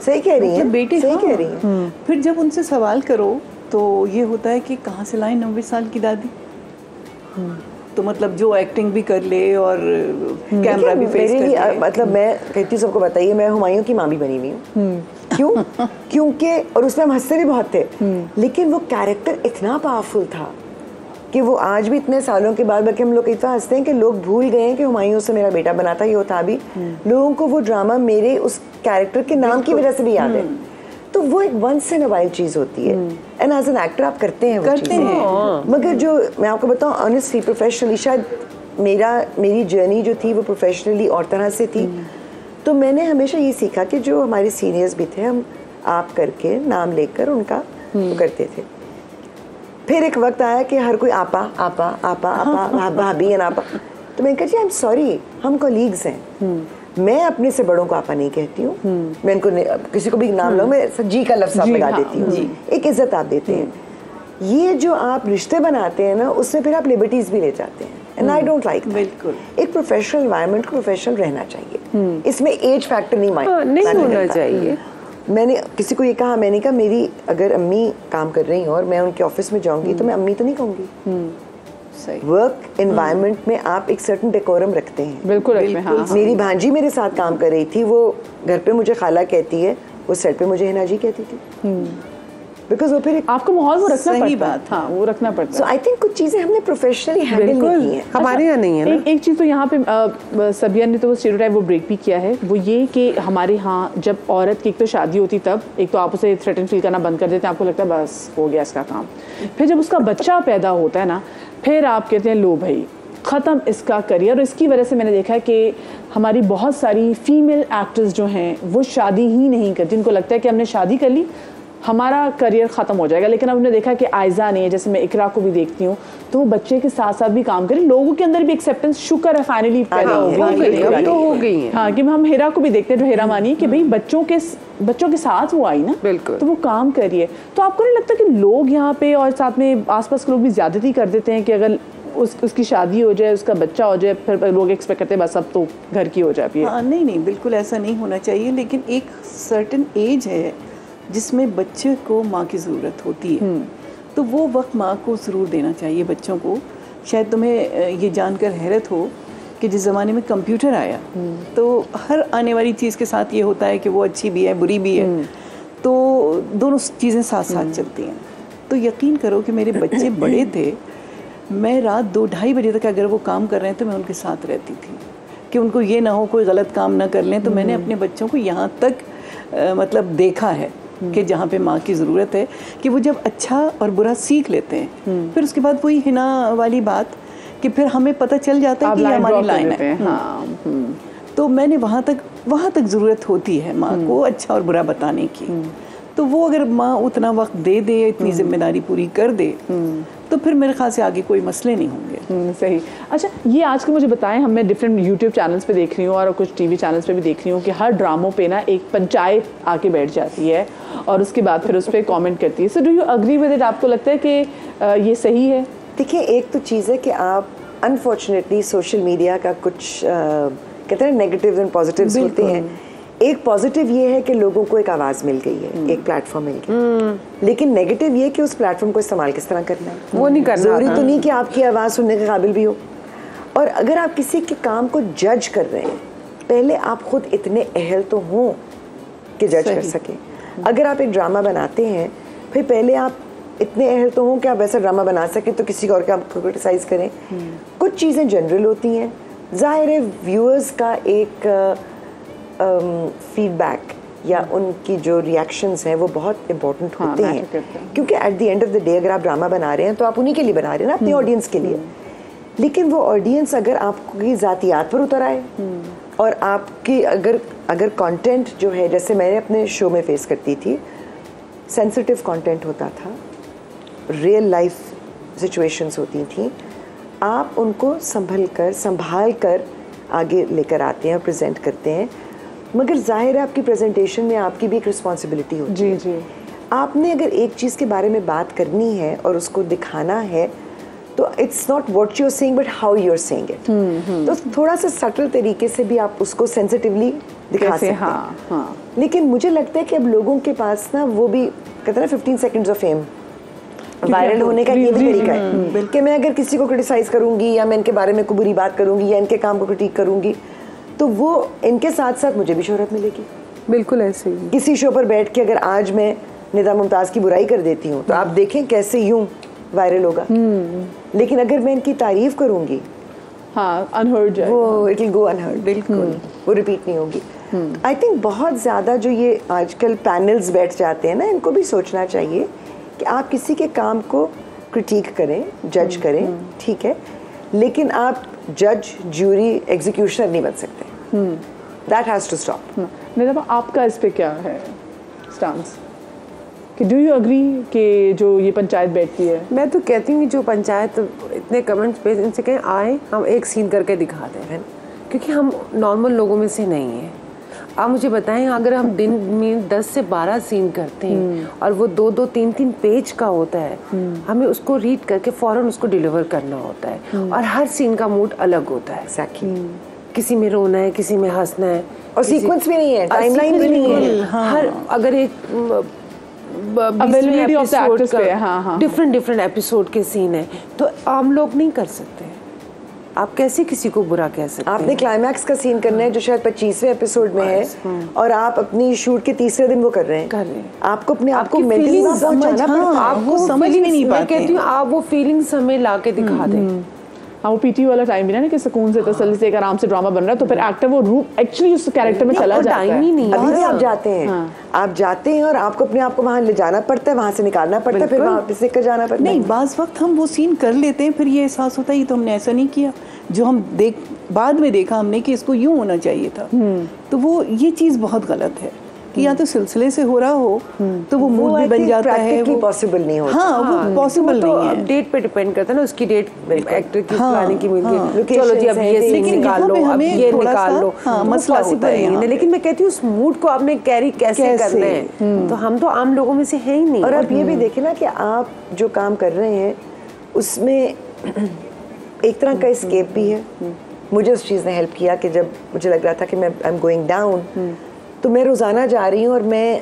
सही कह रही हैं बेटे, सही कह रही हैं। फिर जब उनसे सवाल करो तो ये होता है कि कहाँ से लाएं 90 साल की दादी। तो मतलब जो एक्टिंग भी कर ले और कैमरा भी फेस कर ले। मतलब मैं कहती हूँ सबको बताइए, मैं हुमायूं की माँ भी बनी हुई हूँ। क्यों? क्योंकि और उसमें हम हंसते भी बहुत थे, लेकिन वो कैरेक्टर इतना पावरफुल था कि वो आज भी इतने सालों के बाद, बल्कि हम लोग इतना हंसते हैं कि लोग भूल गए हैं कि हुमायूं से मेरा बेटा बना था, ये था भी। लोगों को वो ड्रामा मेरे उस कैरेक्टर के नाम की वजह से भी याद है। तो वो एक वंस इन अ वाइल्ड चीज़ होती है, एंड एज एन एक्टर आप करते हैं वो चीज़ें। मगर जो मैं आपको बताऊं ऑनेस्टली, प्रोफेशनली शायद मेरी जर्नी जो थी वो प्रोफेशनली और तरह से थी। तो मैंने हमेशा ये सीखा कि जो हमारे सीनियर्स भी थे, हम आप करके नाम लेकर उनका वो करते थे। फिर एक वक्त आया कि हर कोई आपा आपा आपा आपा भाभी एंड आपा। तो मैंने कहा जी आई एम सॉरी, हम कोलीग्स हैं, मैं अपने से बड़ों को आपा नहीं कहती हूँ। मैं इनको किसी को भी नाम लाऊं, मैं जी का लफ्ज़ लगा देती हूँ। एक इज्जत आप देते हैं। ये जो आप रिश्ते बनाते हैं ना, उसमें फिर आप लिबर्टीज भी ले जाते हैं, एंड आई डोंट लाइक। बिल्कुल एक प्रोफेशनल एनवायरनमेंट को प्रोफेशनल रहना चाहिए, इसमें एज फैक्टर नहीं नहीं होना चाहिए। मैंने किसी को ये कहा, मैंने कहा मेरी अगर अम्मी काम कर रही हो और मैं उनके ऑफिस में जाऊंगी तो मैं अम्मी तो नहीं कहूँगी। वर्क एनवायरनमेंट में आप एक सर्टेन डेकोरम रखते हैं। बिल्कुल हाँ। मेरी भांजी मेरे साथ काम कर रही थी, वो घर पे मुझे खाला कहती है, वो सेट पे मुझे हिना जी कहती थी। बिकॉज वो फिर आपको माहौल वो रखना सही पड़ता है। बात, हाँ वो रखना पड़ता है। सो आई थिंक कुछ चीजें हमने प्रोफेशनली हैंडल नहीं की हैं। हमारे यहाँ नहीं है ना। एक चीज़ तो यहाँ पे सबिया ने तो वो स्टीरियोटाइप वो ब्रेक भी किया है, वो ये कि हमारे यहाँ जब औरत की एक तो शादी होती तब एक तो आप उसे थ्रेटन फील करना बंद कर देते हैं, आपको लगता है बस हो गया इसका काम। फिर जब उसका बच्चा पैदा होता है ना, फिर आप कहते हैं लो भाई ख़त्म इसका करियर। और इसकी वजह से मैंने देखा है कि हमारी बहुत सारी फीमेल एक्टर्स जो हैं वो शादी ही नहीं करती। उनको लगता है कि हमने शादी कर ली, हमारा करियर ख़त्म हो जाएगा। लेकिन अब हमने देखा कि आयजा ने, जैसे मैं इकरा को भी देखती हूँ, तो वो बच्चे के साथ साथ भी काम करें। लोगों के अंदर भी एक्सेप्टेंस, शुक्र है फाइनली पैदा हो गई है। हाँ कि हम हिरा को भी देखते हैं, जो हिरा मानी कि भाई बच्चों के साथ वो आई ना, बिल्कुल, तो वो काम करिए। तो आपको नहीं लगता कि लोग यहाँ पे और साथ में आसपास के लोग भी ज्यादती कर देते हैं कि अगर उसकी शादी हो जाए, उसका बच्चा हो जाए, फिर लोग एक्सपेक्ट करते हैं बस अब तो घर की हो जाए। हाँ, नहीं बिल्कुल ऐसा नहीं होना चाहिए। लेकिन एक सर्टेन एज है जिसमें बच्चे को माँ की ज़रूरत होती है, तो वो वक्त माँ को ज़रूर देना चाहिए बच्चों को। शायद तुम्हें ये जानकर हैरत हो कि जिस ज़माने में कंप्यूटर आया तो हर आने वाली चीज़ के साथ ये होता है कि वो अच्छी भी है बुरी भी है, तो दोनों चीज़ें साथ साथ चलती हैं। तो यकीन करो कि मेरे बच्चे बड़े थे, मैं रात 2-2:30 बजे तक अगर वो काम कर रहे हैं तो मैं उनके साथ रहती थी कि उनको ये ना हो कोई गलत काम ना कर लें। तो मैंने अपने बच्चों को यहाँ तक मतलब देखा है कि जहाँ पे माँ की ज़रूरत है कि वो जब अच्छा और बुरा सीख लेते हैं, फिर उसके बाद वही हिना वाली बात कि फिर हमें पता चल जाता है कि ये हमारी लाइन है। तो मैंने वहाँ तक ज़रूरत होती है माँ को अच्छा और बुरा बताने की। तो वो अगर माँ उतना वक्त दे दे, इतनी जिम्मेदारी पूरी कर दे, तो फिर मेरे ख्याल से आगे कोई मसले नहीं होंगे। सही। अच्छा, ये आजकल मुझे बताएं, हम मैं डिफरेंट यूट्यूब चैनल्स पे देख रही हूँ और कुछ टीवी चैनल्स पे भी देख रही हूँ कि हर ड्रामों पे ना एक पंचायत आके बैठ जाती है और उसके बाद फिर उस पर कॉमेंट करती है। So do you agree with it? आपको लगता है कि ये सही है? देखिए, एक तो चीज़ है कि आप अनफॉर्चुनेटली सोशल मीडिया का कुछ कहते हैं नेगेटिव्स एंड पॉजिटिव्स होते हैं। एक पॉजिटिव ये है कि लोगों को एक आवाज़ मिल गई है, एक प्लेटफॉर्म मिल गया। लेकिन नेगेटिव ये कि उस प्लेटफॉर्म को इस्तेमाल किस तरह करना है, वो नहीं करना। ज़रूरी तो नहीं कि आपकी आवाज़ सुनने के काबिल भी हो। और अगर आप किसी के काम को जज कर रहे हैं, पहले आप खुद इतने अहल तो हों कि जज कर सकें। अगर आप एक ड्रामा बनाते हैं, फिर पहले आप इतने अहल तो हों कि आप वैसा ड्रामा बना सकें तो किसी और का आपको क्रिटिसाइज़ करें। कुछ चीज़ें जनरल होती हैं, ज़ाहिर है व्यूअर्स का एक फीडबैक या उनकी जो रिएक्शंस हैं वो बहुत इंपॉर्टेंट होते हैं, क्योंकि at the end of the day अगर आप ड्रामा बना रहे हैं तो आप उन्हीं के लिए बना रहे हैं ना, अपनी ऑडियंस के लिए। लेकिन वो ऑडियंस अगर आपकी ज़ातियात पर उतर आए और आपकी अगर कंटेंट जो है, जैसे मैंने अपने शो में फेस करती थी, सेंसिटिव कंटेंट होता था, रियल लाइफ सिचुएशंस होती थी, आप उनको संभाल कर आगे लेकर आते हैं और प्रेजेंट करते हैं। मगर जाहिर है आपकी प्रेजेंटेशन में आपकी भी एक रिस्पॉन्सिबिलिटी होती है। जी। आपने अगर एक चीज़ के बारे में बात करनी है और उसको दिखाना है तो it's not what you are saying but how you are saying it. तो थोड़ा सा सटल तरीके से भी आप उसको सेंसिटिवली दिखा सकते हैं। हाँ। लेकिन मुझे लगता है कि अब लोगों के पास ना वो भी कहते हैं 15 सेकंड्स ऑफ फेम, वायरल होने का ये भी तरीका है कि मैं अगर किसी को क्रिटिसाइज करूंगी या मैं इनके बारे में कोई बुरी बात करूंगी या इनके काम को क्रिटिक करूंगी तो वो इनके साथ साथ मुझे भी शोहरत मिलेगी। बिल्कुल ऐसे ही। किसी शो पर बैठ के अगर आज मैं निदा मुमताज़ की बुराई कर देती हूँ तो आप देखें कैसे यूं वायरल होगा। लेकिन अगर मैं इनकी तारीफ करूंगी, हाँ, अनहर्ड जाएगा, वो इट विल गो अनहर्ड, बिल्कुल वो रिपीट नहीं होगी। आई थिंक बहुत ज़्यादा जो ये आजकल पैनल्स बैठ जाते हैं ना, इनको भी सोचना चाहिए कि आप किसी के काम को क्रिटिक करें, जज करें, ठीक है, लेकिन आप जज, ज्यूरी, एग्जीक्यूशनर नहीं बन सकते। That has to stop. Nida, आपका इस पे क्या है स्टांस? कि डू यू अग्री कि जो ये पंचायत बैठती है? मैं तो कहती हूँ जो पंचायत इतने कमेंट्स पे, इनसे कहें आए हम एक सीन करके दिखा दें, क्योंकि हम नॉर्मल लोगों में से नहीं हैं। आप मुझे बताएं, अगर हम दिन में 10 से 12 सीन करते हैं और वो 2-2, 3-3 पेज का होता है, हमें उसको रीड करके फ़ौरन उसको डिलीवर करना होता है और हर सीन का मूड अलग होता है। एग्जैक्टली। किसी में रोना है, किसी में हंसना है, और सीक्वेंस भी नहीं है, टाइमलाइन भी नहीं है। हर अगर एक अवेलेबिलिटी ऑफ द एक्टर्स पे, हाँ, डिफरेंट एपिसोड के सीन है, तो आम लोग नहीं कर सकते। आप कैसे किसी को बुरा कह सकते हैं? आपने क्लाइमैक्स का सीन करना है जो शायद 25वें एपिसोड में है और आप अपनी शूट के तीसरे दिन वो कर रहे हैं। आपको अपने आप को मेंटली पहुंचाना पड़ता है। आप वो समझ भी नहीं पाते। कहती हूँ आप वो फीलिंग्स हमें ला के दिखा दें। हाँ, वो पीटी वाला टाइम भी ना कि सुकून से तसल्ली से एक आराम से ड्रामा बन रहा है, तो फिर एक्टर वो रूप एक्चुअली उस कैरेक्टर में चला जाता है। अभी भी आप जाते हैं, आप जाते हैं और आपको अपने आप को वहाँ ले जाना पड़ता है, वहाँ से निकालना पड़ता है, फिर वापस लेकर जाना पड़ता है। नहीं, बाज़ वक्त हम वो सीन कर लेते हैं, फिर ये एहसास होता है ये तो हमने ऐसा नहीं किया, जो हम बाद में देखा हमने कि इसको यूँ होना चाहिए था। तो वो ये चीज़ बहुत गलत है कि या तो सिलसिले से हो रहा हो तो वो मूड भी बन जाता है, वो पॉसिबल नहीं होता। हाँ, वो पॉसिबल नहीं है। डेट पे डिपेंड करता है ना, उसकी डेट एक्टर की प्लानिंग की मिलती है। चलो जी अब ये सीन निकाल लो, अब ये निकाल लो, मसला होता है। लेकिन मैं कहती हूँ उस मूड को आपने कैरी कैसे करना है, तो हम तो आम लोगों में से है ही नहीं। और अब ये भी देखें ना कि आप जो काम कर रहे हैं उसमें एक तरह का एस्केप भी है। मुझे उस चीज़ ने हेल्प किया कि जब मुझे लग रहा था कि मैं आई एम गोइंग डाउन, तो मैं रोज़ाना जा रही हूँ और मैं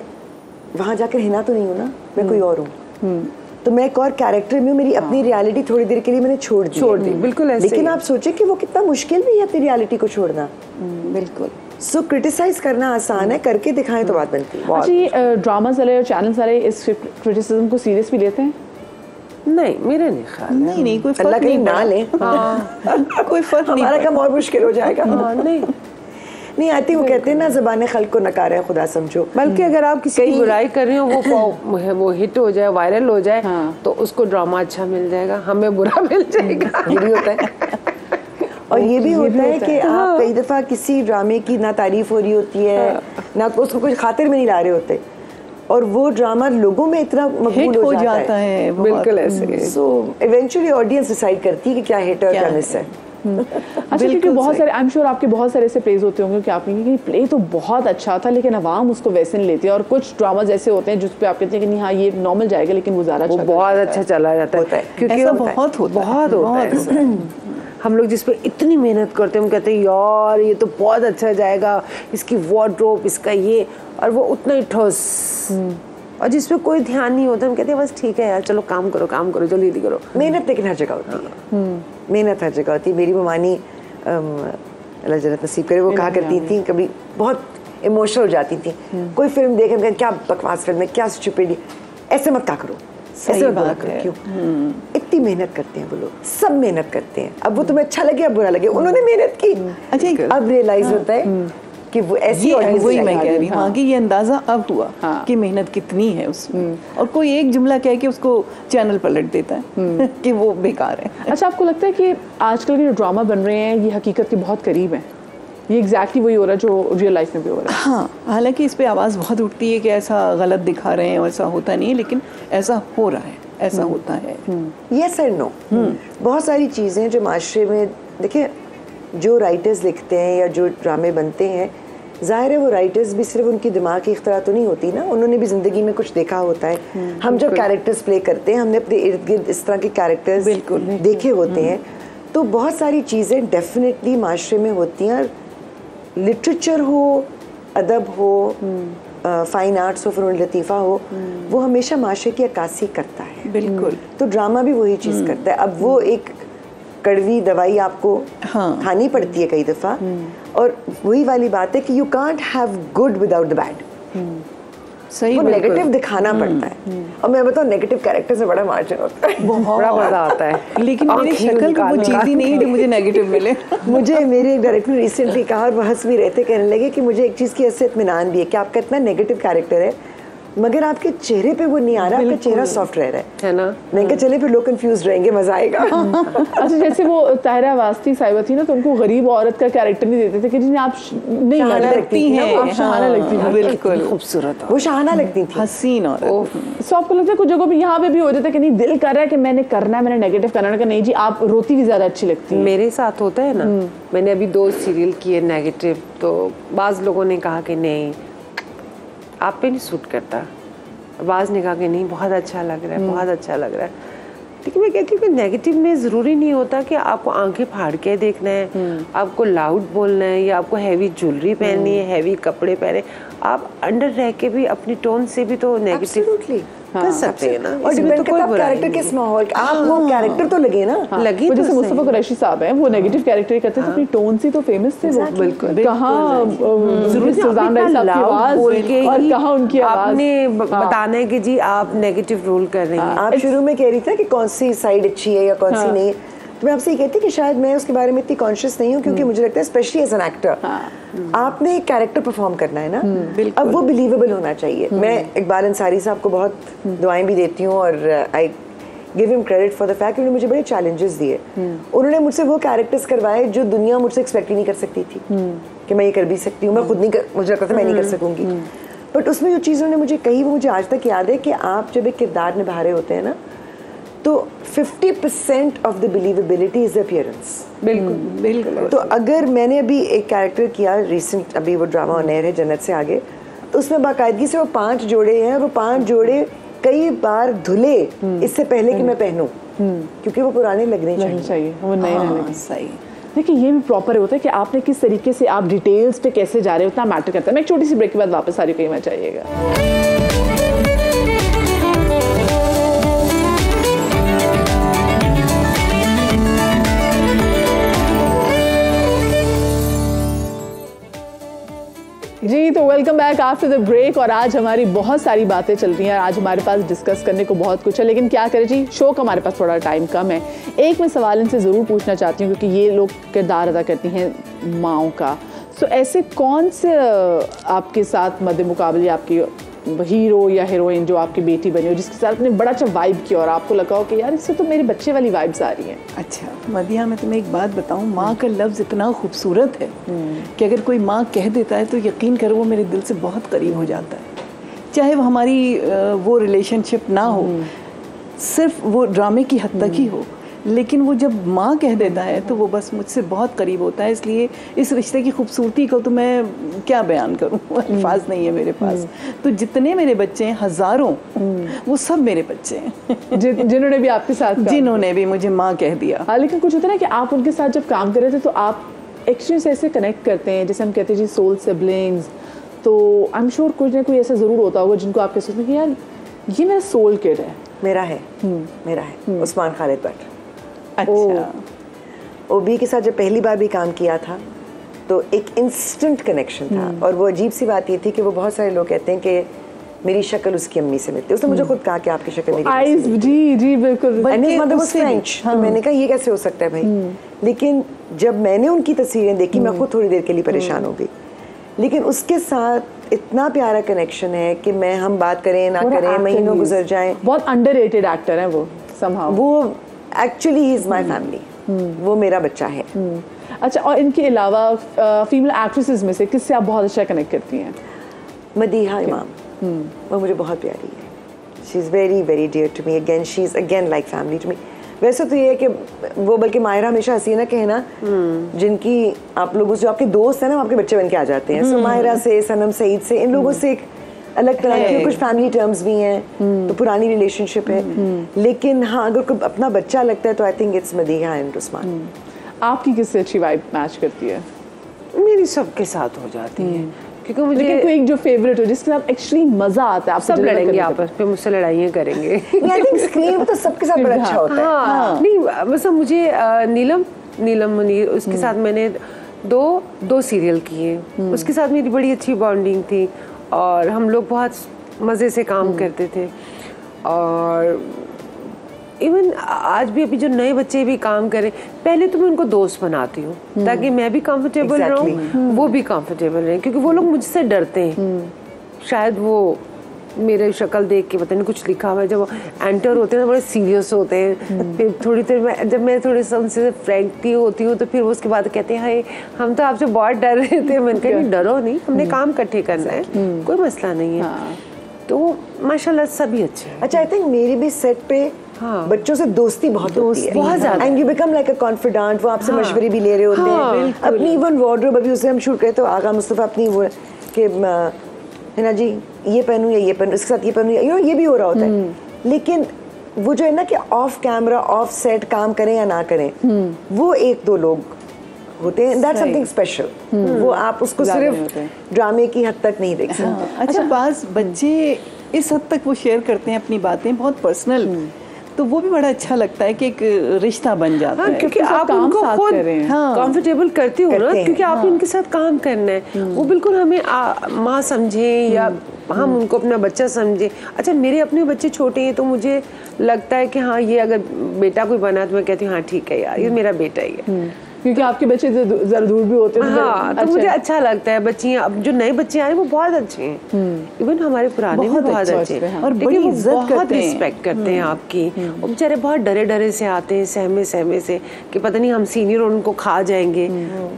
वहाँ जाकर हिना तो नहीं हूँ ना, मैं कोई और हूँ, तो मैं एक और कैरेक्टर में हूँ। मेरी अपनी रियलिटी थोड़ी देर के लिए मैंने छोड़ दी। बिल्कुल ऐसे। लेकिन आप सोचें कि वो कितना मुश्किल भी है अपनी रियलिटी को छोड़ना। बिल्कुल। सो क्रिटिसाइज करना आसान है, करके दिखाएं तो बात बनती है। अच्छा, ये ड्रामास वाले और चैनल्स वाले इस क्रिटिसिज्म को सीरियस भी लेते हैं? नहीं, मेरे नहीं ख्याल। नहीं, कोई अल्लाह फर्क नहीं ना ले, कोई फर्क नहीं, हमारा काम और मुश्किल हो जाएगा। नहीं आती, वो कहते हैं ना ज़बान खल्क को नकारा है खुदा समझो। बल्कि अगर आप किसी की बुराई कर रहे हो, वो हिट हो जाए, वायरल हो जाए, तो उसको ड्रामा अच्छा मिल जाएगा, हमें बुरा मिल जाएगा। ये भी होता है। और ये भी होता है कि आप कई दफ़ा किसी ड्रामे की ना तारीफ हो रही होती है, ना उसको कुछ खातिर में नहीं ला रहे होते, और वो ड्रामा लोगों में इतना मकबूल हो जाता है। बिल्कुल ऐसे। सो इवेंचुअली ऑडियंस डिसाइड करती है कि क्या हिट और क्या मिस है। अच्छा, क्योंकि बहुत सारे, आई एम श्योर आपके बहुत सारे ऐसे प्लेज होते होंगे कि आपने कि प्ले तो बहुत अच्छा था लेकिन अवाम उसको वैसे नहीं लेती है, और कुछ ड्रामाज ऐसे होते हैं जिस पे आप कहते हैं कि नहीं हाँ ये नॉर्मल जाएगा लेकिन वो ज़्यादा अच्छा, बहुत अच्छा चला जाता है, क्योंकि ऐसा बहुत होता है। हम लोग जिस पे इतनी मेहनत करते हैं हम कहते हैं यार ये तो बहुत अच्छा जाएगा, इसकी वार्डरोब, इसका ये, और वो उतना ही ठोस, और जिसपे कोई ध्यान नहीं होता हम कहते हैं बस ठीक है यार चलो काम करो जल्दी करो। मेहनत लेकिन हर जगह होती है, मेहनत हर जगह होती है। मेरी ममानी अल्लाह जन्नत नसीब करे, वो कहा करती थी, कभी बहुत इमोशनल हो जाती थी, कोई फिल्म देख हम क्या बकवास फिल्म है, क्या स्टूपिड, ऐसे मत क्या करो, ऐसे मत बोला करो, क्यों? इतनी मेहनत करते हैं वो लोग, सब मेहनत करते हैं। अब वो तुम्हें अच्छा लगे या बुरा लगे, उन्होंने मेहनत की। अच्छा, अब रियलाइज होता है कि वो ऐसी, वही मैं कह रही हूँ कि ये अंदाजा अब हुआ कि मेहनत कितनी है उसमें, और कोई एक जुमला कह के उसको चैनल पलट देता है कि वो बेकार है। अच्छा, आपको लगता है कि आजकल के जो ड्रामा बन रहे हैं ये हकीकत के बहुत करीब हैं? ये एग्जैक्टली वही हो रहा है जो रियल लाइफ में भी हो रहा है? हाँ, हालांकि इस पे आवाज़ बहुत उठती है कि ऐसा गलत दिखा रहे हैं और ऐसा होता नहीं है, लेकिन ऐसा हो रहा है, ऐसा होता है। Yes and no. बहुत सारी चीज़ें जो माशरे में, देखिए जो राइटर्स लिखते हैं या जो ड्रामे बनते हैं, ज़ाहिर है वो राइटर्स भी सिर्फ उनकी दिमाग की इख्तरा तो नहीं होती ना, उन्होंने भी ज़िंदगी में कुछ देखा होता है। हम जब कैरेक्टर्स प्ले करते हैं, हमने अपने इर्द गिर्द इस तरह के कैरेक्टर्स देखे होते हैं, तो बहुत सारी चीज़ें डेफिनेटली माशरे में होती हैं। लिटरेचर हो, अदब हो, फाइन आर्ट्स हो, फ़नून लतीफ़ा हो, वो हमेशा माशरे की अक्कासी करता है। बिल्कुल। तो ड्रामा भी वही चीज़ करता है। अब वो एक कड़वी दवाई आपको खानी पड़ती है कई दफ़ा, और वही वाली बात है कि you can't have good without the bad. सही, वो नेगेटिव दिखाना पड़ता है। और मैं बताऊँ, नेगेटिव कैरेक्टर से बड़ा मार्जिन होता है, बड़ा मजा आता है। लेकिन मेरी शक्ल को वो चीज़ ही नहीं जो मुझे नेगेटिव मिले। मुझे मेरे एक डायरेक्टर रिसेंटली कहा, और वो हंस भी रहते, कहने लगे कि मुझे एक चीज़ की ऐसे इत्मीनान भी है कि आपका इतना नेगेटिव कैरेक्टर है मगर आपके चेहरे पे वो नहीं आ रहा, आपका चेहरा सॉफ्ट रह रहा है ना। मैंने कहा चले फिर लोग कंफ्यूज रहेंगे, मजा आएगा। अच्छा, जैसे वो ताहिरा अवास्ती साहिबा थी ना, तो उनको गरीब औरत का कैरेक्टर नहीं देते थे कि जिन्हें आप नहीं लगती हैं, आप शहाना लगती थी। बिल्कुल खूबसूरत, वो शहाना लगती थी, हसीन औरत। सो आपको लगता है कुछ जगहों पे यहाँ पे भी हो जाता है कि नहीं दिल कर रहा है कि मैंने करना है, मैंने नेगेटिव करना है, नहीं जी आप रोती भी ज्यादा अच्छी लगती है। मेरे साथ होता है ना, मैंने अभी 2 सीरियल किए नेगेटिव, तो बाज़ लोगों ने कहा कि नहीं आप पे नहीं सूट करता, बाज़ ने कहा कि नहीं बहुत अच्छा लग रहा है, बहुत अच्छा लग रहा है। लेकिन मैं कहती हूँ कि नेगेटिव में ज़रूरी नहीं होता कि आपको आंखें फाड़ के देखना है, आपको लाउड बोलना है, या आपको हैवी ज्वेलरी पहननी है, हैवी कपड़े पहने। आप अंडर रह के भी अपनी टोन से भी तो नेगेटिव कर सकते हैं ना। और डिपेंड करता है कैरेक्टर किस माहौल, आप वो कैरेक्टर तो लगे ना, लगे। तो जैसे मुस्तफा कुरैशी साहब हैं, वो नेगेटिव कैरेक्टर करते थे, अपनी टोन से तो फेमस थे वो। बिल्कुल। कहाँ सुल्तान राय साहब की आवाज बोल के और कहाँ उनकी आवाज, आपने बताना है कि जी आप नेगेटिव रोल कर रही हैं। आप शुरू में कह रही थी कि कौन सी साइड अच्छी है या कौन सी नहीं, तो मैं आपसे ये कहती कि शायद मैं उसके बारे में इतनी कॉन्शियस नहीं हूँ, क्योंकि मुझे लगता है स्पेशली एज एन एक्टर आपने एक कैरेक्टर परफॉर्म करना है ना, अब वो बिलीवेबल होना चाहिए। मैं इकबाल अंसारी साहब को बहुत दुआएं भी देती हूँ, और I give him credit for the fact उन्होंने मुझे बड़े चैलेंजेस दिए। उन्होंने मुझसे वो कैरेक्टर्स करवाए जो दुनिया मुझसे एक्सपेक्ट ही नहीं कर सकती थी कि मैं ये कर भी सकती हूँ, मैं खुद नहीं मुझे लगता था मैं नहीं कर सकूँगी। बट उसमें जो चीज़ उन्होंने मुझे कही वो मुझे आज तक याद है कि आप जब एक किरदार निभा रहे होते हैं ना, तो 50% of the believability is appearance. बिल्कुल बिल्कुल। तो अगर मैंने अभी एक कैरेक्टर किया रिसेंट, अभी वो ड्रामा ऑन एयर है जन्नत से आगे, तो उसमें बाकायदगी से वो 5 जोड़े हैं, और वो 5 जोड़े कई बार धुले इससे पहले कि मैं पहनूं, क्योंकि वो पुराने लगने चाहिए, वो नए लगने। सही। देखिए ये भी प्रॉपर होता है कि आपने किस तरीके से आप डिटेल्स पे कैसे जा रहे हो, उतना मैटर करता है। मैं एक छोटी सी ब्रेक के बाद वापस आ रही हूँ, कहीं मत जाइएगा। जी तो welcome back after the break. और आज हमारी बहुत सारी बातें चल रही हैं, आज हमारे पास डिस्कस करने को बहुत कुछ है, लेकिन क्या करें जी, शो का हमारे पास थोड़ा टाइम कम है। एक मैं सवाल इनसे ज़रूर पूछना चाहती हूँ, क्योंकि ये लोग किरदार अदा करती हैं माँओं का। सो ऐसे कौन से आपके साथ मद्दे मुकाबले आपकी हीरो या हीरोइन जो आपकी बेटी बनी हो, जिसके साथ आपने बड़ा अच्छा वाइब किया और आपको लगा हो कि यार इससे तो मेरे बच्चे वाली वाइब्स आ रही हैं? अच्छा मदिया, मैं तुम्हें एक बात बताऊं, माँ का लफ्ज़ इतना खूबसूरत है कि अगर कोई माँ कह देता है तो यकीन करो वो मेरे दिल से बहुत करीब हो जाता है। चाहे वो हमारी वो रिलेशनशिप ना हो, सिर्फ वो ड्रामे की हद तक ही हो, लेकिन वो जब माँ कह देता है तो वो बस मुझसे बहुत करीब होता है। इसलिए इस रिश्ते की खूबसूरती को तो मैं क्या बयान करूँ, अल्फाज नहीं है मेरे पास। तो जितने मेरे बच्चे हैं, हज़ारों, वो सब मेरे बच्चे हैं जिन्होंने भी आपके साथ जिन्होंने भी मुझे माँ कह दिया। हाँ, लेकिन कुछ होता है ना कि आप उनके साथ जब काम कर रहे थे तो आप एक्चुअली से ऐसे कनेक्ट करते हैं, जैसे हम कहते हैं जी सोल सिबलिंग्स। तो आई एम श्योर कुछ ना कोई ऐसा ज़रूर होता होगा जिनको आपके सोचते हैं कि यार ये मेरा सोल किड है। मेरा है उस्मान खालिद भट्ट। अच्छा। ओबी के साथ जब पहली बार भी काम किया था तो एक इंस्टेंट कनेक्शन था। और वो अजीब सी बात ये थी कि वो बहुत सारे लोग कहते हैं कि मेरी शक्ल उसकी अम्मी से मिलती है। उसने मुझे खुद कहा कि आपकी शक्ल मेरी आईज, जी जी बिल्कुल। फ्रेंच। मैंने कहा ये कैसे हो सकता है भाई। लेकिन जब मैंने उनकी तस्वीरें देखी मैं खुद थोड़ी देर के लिए परेशान हो गई। लेकिन उसके साथ इतना प्यारा कनेक्शन है कि हम बात करें ना करें, महीनों गुजर जाएं। बहुत अंडररेटेड एक्टर है वो somehow। वो actually he is my family, वो मेरा बच्चा है। अच्छा, और इनके अलावा फीमेल एक्ट्रेसेस में से किससे आप बहुत अच्छा कनेक्ट करती हैं? मदीहा इमाम, वो मुझे बहुत प्यारी है। She is very very dear to me. Again she is again like family to me. वैसे तो ये है कि वो, बल्कि माहिरा हमेशा हसीना के है ना, जिनकी आप लोगों से, जो आपके दोस्त हैं ना, आपके बच्चे बन के आ जाते हैं। सो माहिरा से, सनम सईद से, इन लोगों से एक अलग तरह के कुछ फैमिली टर्म्स भी हैं, तो पुरानी रिलेशनशिप है। लेकिन हाँ, अगर कोई अपना बच्चा लगता है तो I think it's Madiha and Usman. आपकी किससे अच्छी वाइब मैच करती है? मेरी सबके साथ हो जाती है, क्योंकि मुझे लेकिन कोई एक जो फेवरेट हो जिसके साथ एक्चुअली मजा आता है? आप सब लड़ेंगे आपस में, मुझसे लड़ाइयाँ करेंगे। आई थिंक स्क्रीन तो सबके साथ बड़ा अच्छा होता है। हाँ, नहीं मतलब मुझे नीलम मुनीर, उसके साथ मैंने दो सीरियल किए। उसके साथ मेरी बड़ी अच्छी बॉन्डिंग थी और हम लोग बहुत मज़े से काम करते थे। और इवन आज भी अभी जो नए बच्चे भी काम करें, पहले तो मैं उनको दोस्त बनाती हूँ ताकि मैं भी कंफर्टेबल रहूँ, वो भी कंफर्टेबल रहें, क्योंकि वो लोग मुझसे डरते हैं। शायद वो मेरे शक्ल देख के पता नहीं कुछ लिखा हुआ है, जब वो एंटर होते हैं तो बड़े सीरियस होते हैं। फिर थोड़ी देर जब मैं थोड़ी सा उनसे फ्रैंकली होती हूँ तो फिर वो उसके बाद कहते हैं हाय हम तो आपसे बहुत डर रहे थे। मैंने कहा नहीं डरो नहीं, हमने काम इकट्ठे करना है, कोई मसला नहीं है। तो माशाल्लाह सभी अच्छे हैं। अच्छा, आई थिंक मेरी भी सेट पे बच्चों से दोस्ती बहुत होती है, बहुत ज्यादा। And you become like a confident. वो आपसे मशवरे भी ले रहे होते हैं अपनी। इवन वार्डरोब, अभी उसे हम शूट करते तो आगा मुस्तफा अपनी वो कि है ना जी, ये पहनूं या ये पहनूं, इसके साथ ये पहनूं, ये भी हो रहा होता है। लेकिन वो जो है ना कि ऑफ कैमरा ऑफ सेट काम करें या ना करें, वो एक दो लोग होते हैं, दैट्स समथिंग स्पेशल। वो आप उसको सिर्फ ड्रामे की हद तक नहीं देख सकते। अच्छा, बाज़ बच्चे इस हद तक वो शेयर करते हैं अपनी बातें बहुत पर्सनल, तो वो भी बड़ा अच्छा लगता है कि एक रिश्ता बन जाता है, क्योंकि आप उनको खुद कंफर्टेबल करती हो ना, क्योंकि आप उनके साथ काम करना है। वो बिल्कुल हमें माँ समझे या हम उनको अपना बच्चा समझे। अच्छा, मेरे अपने बच्चे छोटे हैं तो मुझे लगता है कि हाँ, ये अगर बेटा कोई बना तो मैं कहती हूँ हाँ ठीक है यार, ये मेरा बेटा ही है। क्योंकि आपके बच्चे जरा दूर भी होते हैं। हाँ, तो मुझे अच्छा लगता है। बच्चियाँ अब जो नए बच्चे आए वो बहुत अच्छे हैं, इवन हमारे पुराने भी बहुत अच्छे हैं, और बड़ी इज्जत, बहुत रिस्पेक्ट करते हैं आपकी। वो बेचारे बहुत डरे से आते हैं, सहमे से कि पता नहीं हम सीनियर उनको खा जाएंगे।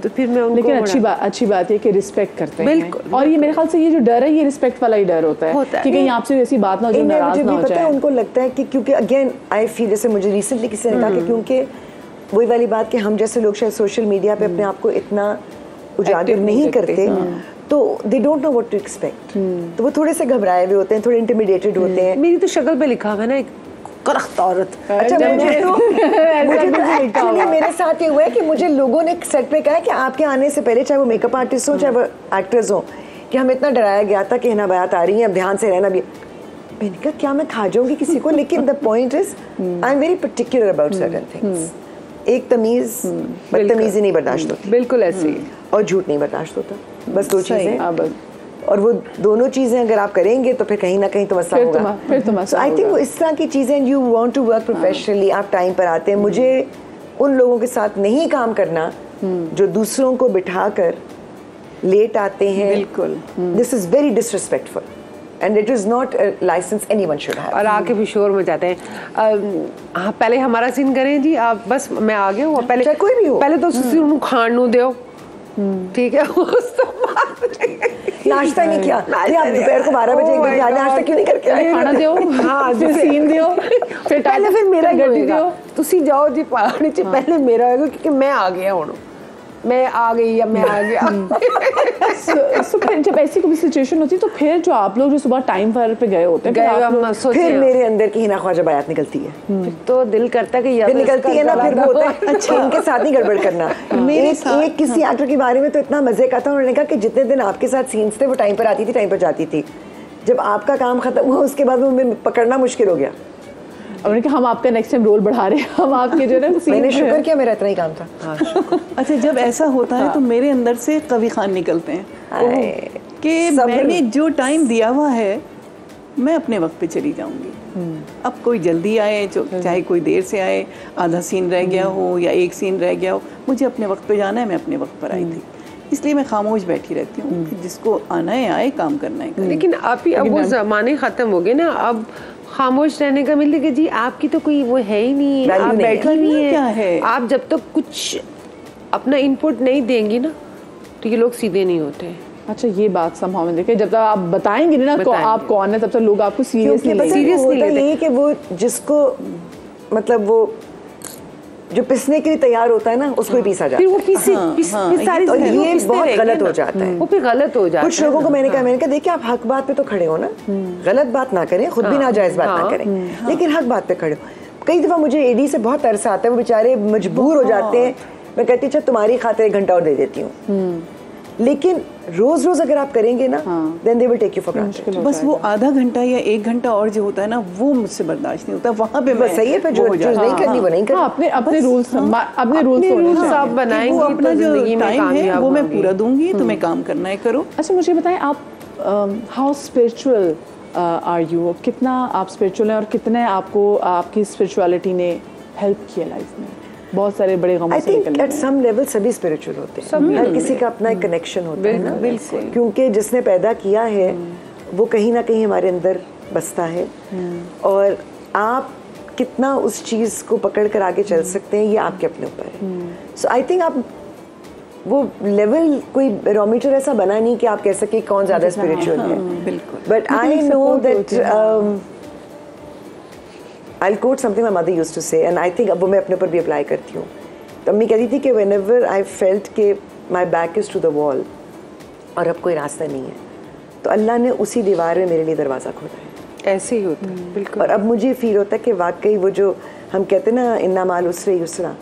तो फिर मैं उनको, लेकिन अच्छी बात है कि रिस्पेक्ट करते हैं। बिल्कुल। और ये मेरे ख्याल से ये जो डर है, ये रिस्पेक्ट वाला ही डर होता है कि कहीं आपसे ऐसी बात ना हो जो नाराज ना हो जाए। उनको लगता है कि क्योंकि अगेन आई फील, जैसे मुझे रिसेंटली किसी ने कहा कि क्योंकि वही वाली बात कि हम जैसे लोग शायद सोशल मीडिया पे अपने आप को इतना उजागर नहीं करते, तो they don't know what to expect. तो वो थोड़े से घबराए हुए होते हैं, थोड़े इंटिमिडेटेड होते हैं। मेरी तो शक्ल पे लिखा हुआ है ना, एक करख्त औरत। अच्छा, मुझे तो मेरे साथ ये हुआ है कि मुझे लोगों ने सेट पे कहा कि आपके आने से पहले, चाहे वो मेकअप आर्टिस्ट हो चाहे वो एक्टर्स हो, कि हमें इतना डराया गया था कि हिना बायात आ रही है, अब ध्यान से रहना भी। मैंने कहा क्या मैं खा जाऊंगी किसी को? लेकिन the point is I am very particular about certain things. एक तमीज बदतमीजी नहीं बर्दाश्त होती, बिल्कुल ऐसे ही, और झूठ नहीं बर्दाश्त होता। बस दो चीजें, और वो दोनों चीजें अगर आप करेंगे तो फिर कहीं ना कहीं तो मसला होगा। सो आई थिंक वो इस तरह की चीजें, you want to work professionally, आप टाइम पर आते हैं। मुझे उन लोगों के साथ नहीं काम करना जो दूसरों को बिठाकर लेट आते हैं। बिल्कुल, this is very disrespectful and it is not a license anyone should have। और आके भी शोर मचाते हैं। हाँ, पहले हमारा सीन करें जी आप, बस मैं आ गया हूँ। पहले चाहे कोई भी हो, पहले तो खाण नू दो, ठीक है। नाश्ता नहीं किया, अरे आप दोपहर को 12 बजे एक बजे आए, नाश्ता क्यों नहीं करके आए? खाना दियो, हाँ, फिर सीन दियो, पहले फिर मेरा गड्डी गड्डी दियो। तुसी जाओ जी पहाड़ी च, पहले मेरा होगा क्योंकि मैं आ गया हूँ, मैं आ गई या मैं आ गया। सो फिर जब ऐसी कोई सिचुएशन होती है तो फिर जो आप लोग जो सुबह टाइम पे गए होते हैं, फिर आप लोग- फिर मेरे अंदर की हिना ख्वाजा बायात निकलती है, फिर तो दिल करता है कि या फिर तो निकलती इसका है ना, फिर गला वो होता दबा। है अच्छा इनके साथ नहीं गड़बड़ करना। एक किसी एक्टर के बारे में तो इतना मजे का था, उन्होंने कहा कि जितने दिन आपके साथ सीन्स थे वो टाइम पर आती थी, टाइम पर जाती थी, जब आपका काम खत्म हुआ उसके बाद वो पकड़ना मुश्किल हो गया। उन्होंने कहा हम आपका नेक्स्ट टाइम रोल बढ़ा रहे हैं, हम आपके जो है ना मैंने शुक्र किया मेरा इतना ही काम था। अच्छा, जब ऐसा होता है तो मेरे अंदर से कवि खान निकलते हैं कि मैंने जो टाइम दिया हुआ है मैं अपने वक्त पे चली जाऊंगी। अब कोई जल्दी आए, चाहे कोई देर से आए, आधा सीन रह गया हो या एक सीन रह गया हो, मुझे अपने वक्त पे जाना है, मैं अपने वक्त पर आई थी, इसलिए मैं खामोश बैठी रहती हूँ कि जिसको आना है आए, काम करना है करे। लेकिन अब वो जमाने खत्म हो गए ना, अब खामोश रहने का मिलते कि जी आपकी तो कोई वो है ही नहीं, Value आप नहीं है। बैठी नहीं है, क्या है? आप जब तक कुछ अपना इनपुट नहीं देंगी ना तो ये लोग सीधे नहीं होते। अच्छा, ये बात समहाउ में देखे, जब तक आप बताएंगे नहीं ना बताएंगे। आप कौन है, तब तक लोग आपको सीरियसली क्योंकि पता है Seriously होता लेते। ये कि वो जिसको मतलब वो जो पिसने के लिए तैयार होता है ना उसको ही पीसा जाता फिर है। वो सारी और जिंदगी वो ये पिसते बहुत रहेंगे गलत ना। हो जाता है। वो फिर गलत हो जाता है। कुछ लोगों को मैंने कहा देखिए आप हक बात पे तो खड़े हो ना, गलत बात ना करें, खुद भी नाजायज बात ना करें, लेकिन हक बात पे खड़े हो। कई दफा मुझे एडी से बहुत तरस आता है, वो बेचारे मजबूर हो जाते हैं, मैं कहती अच्छा तुम्हारी खातिर 1 घंटा और दे देती हूँ, लेकिन रोज रोज अगर आप करेंगे ना then they will take you for granted. बस वो आधा घंटा या 1 घंटा और जो होता है ना वो मुझसे बर्दाश्त नहीं होता, वहाँ पे बस सही है, फिर जो नहीं करनी वो नहीं करनी। अपने अपने रूल्स अपने रूल्स होने रूल्स चाहिए। आप बनाएंगी वो अपना तो जो जिंदगी में टाइम है कामयाब वो मैं होंगी। पूरा दूंगी, तुम्हें काम करना है करो। अच्छा, मुझे बताएं आप हाउ स्पिरिचुअल आर यू, कितना आप स्पिरिचुअल हैं और कितने आपको आपकी स्पिरिचुअलिटी ने हेल्प किया लाइफ में बहुत सारे बड़े गमों आई से थिंक निकलने एट में? सम लेवल सभी स्पिरिचुअल होते हैं, हर किसी का अपना एक कनेक्शन होता है ना, बिल्कुल। क्योंकि जिसने पैदा किया है वो कहीं ना कहीं हमारे अंदर बसता है, और आप कितना उस चीज़ को पकड़ कर आगे चल सकते हैं ये आपके अपने ऊपर है। सो आई थिंक आप वो लेवल कोई बैरोमीटर ऐसा बना नहीं कि आप कह सके कौन ज़्यादा स्पिरिचुअल है, बिल्कुल। But I know that I'll quote something my mother used to say, and I think अब वो मैं अपने ऊपर भी अप्लाई करती हूँ। तो अम्मी कहती थी कि whenever I felt कि my back is to the wall और अब कोई रास्ता नहीं है, तो अल्लाह ने उसी दीवार में मेरे लिए दरवाज़ा खोला है। ऐसे ही होता है, बिल्कुल। और अब मुझे फील होता है कि वाकई वो जो हम कहते हैं ना इन्ना माल उसरे युसरा,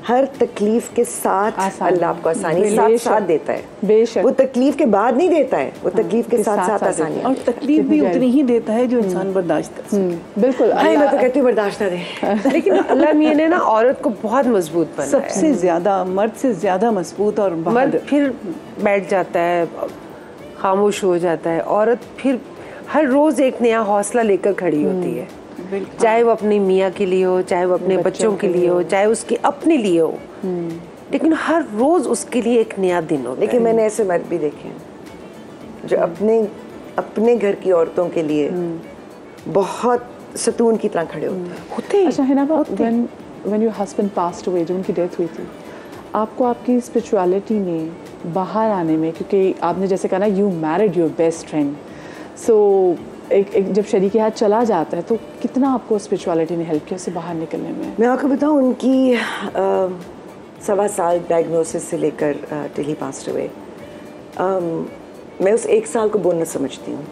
हर तकलीफ के साथ अल्लाह आपको आसानी साथ देता है, बेशक। वो तकलीफ के बाद नहीं देता है, वो तकलीफ के साथ साथ आसानी। और तकलीफ भी उतनी ही देता है जो इंसान बर्दाश्त कर सके। बिल्कुल। भाई मैं तो कहती हूँ बर्दाश्त ना दे। लेकिन अल्लाह मियां ने ना औरत को बहुत मजबूत बनाया है। सबसे ज्यादा मर्द से ज्यादा मजबूत और मर्द बहादुर। फिर बैठ जाता है, खामोश हो जाता है, औरत फिर हर रोज एक नया हौसला लेकर खड़ी होती है, चाहे वो अपनी मियाँ के लिए हो, चाहे वो अपने बच्चों के लिए हो, चाहे उसके अपने लिए हो, लेकिन हर रोज उसके लिए एक नया दिन होता है। लेकिन मैंने ऐसे मर्द भी देखे हैं जो अपने घर की औरतों के लिए बहुत सतून की तरह खड़े होते हैं। अच्छा Hina, when your husband passed away, जो उनकी डेथ हुई थी, आपको आपकी स्पिरिचुअलिटी में बाहर आने में, क्योंकि आपने जैसे कहा ना you married your best friend, so एक जब शरीक हाथ चला जाता है तो कितना आपको स्पिरिचुअलिटी ने हेल्प किया उससे बाहर निकलने में? मैं आपको बताऊं, उनकी 1.25 साल डायग्नोसिस से लेकर टिल ही पास्ड अवे, मैं उस 1 साल को बोनस समझती हूँ,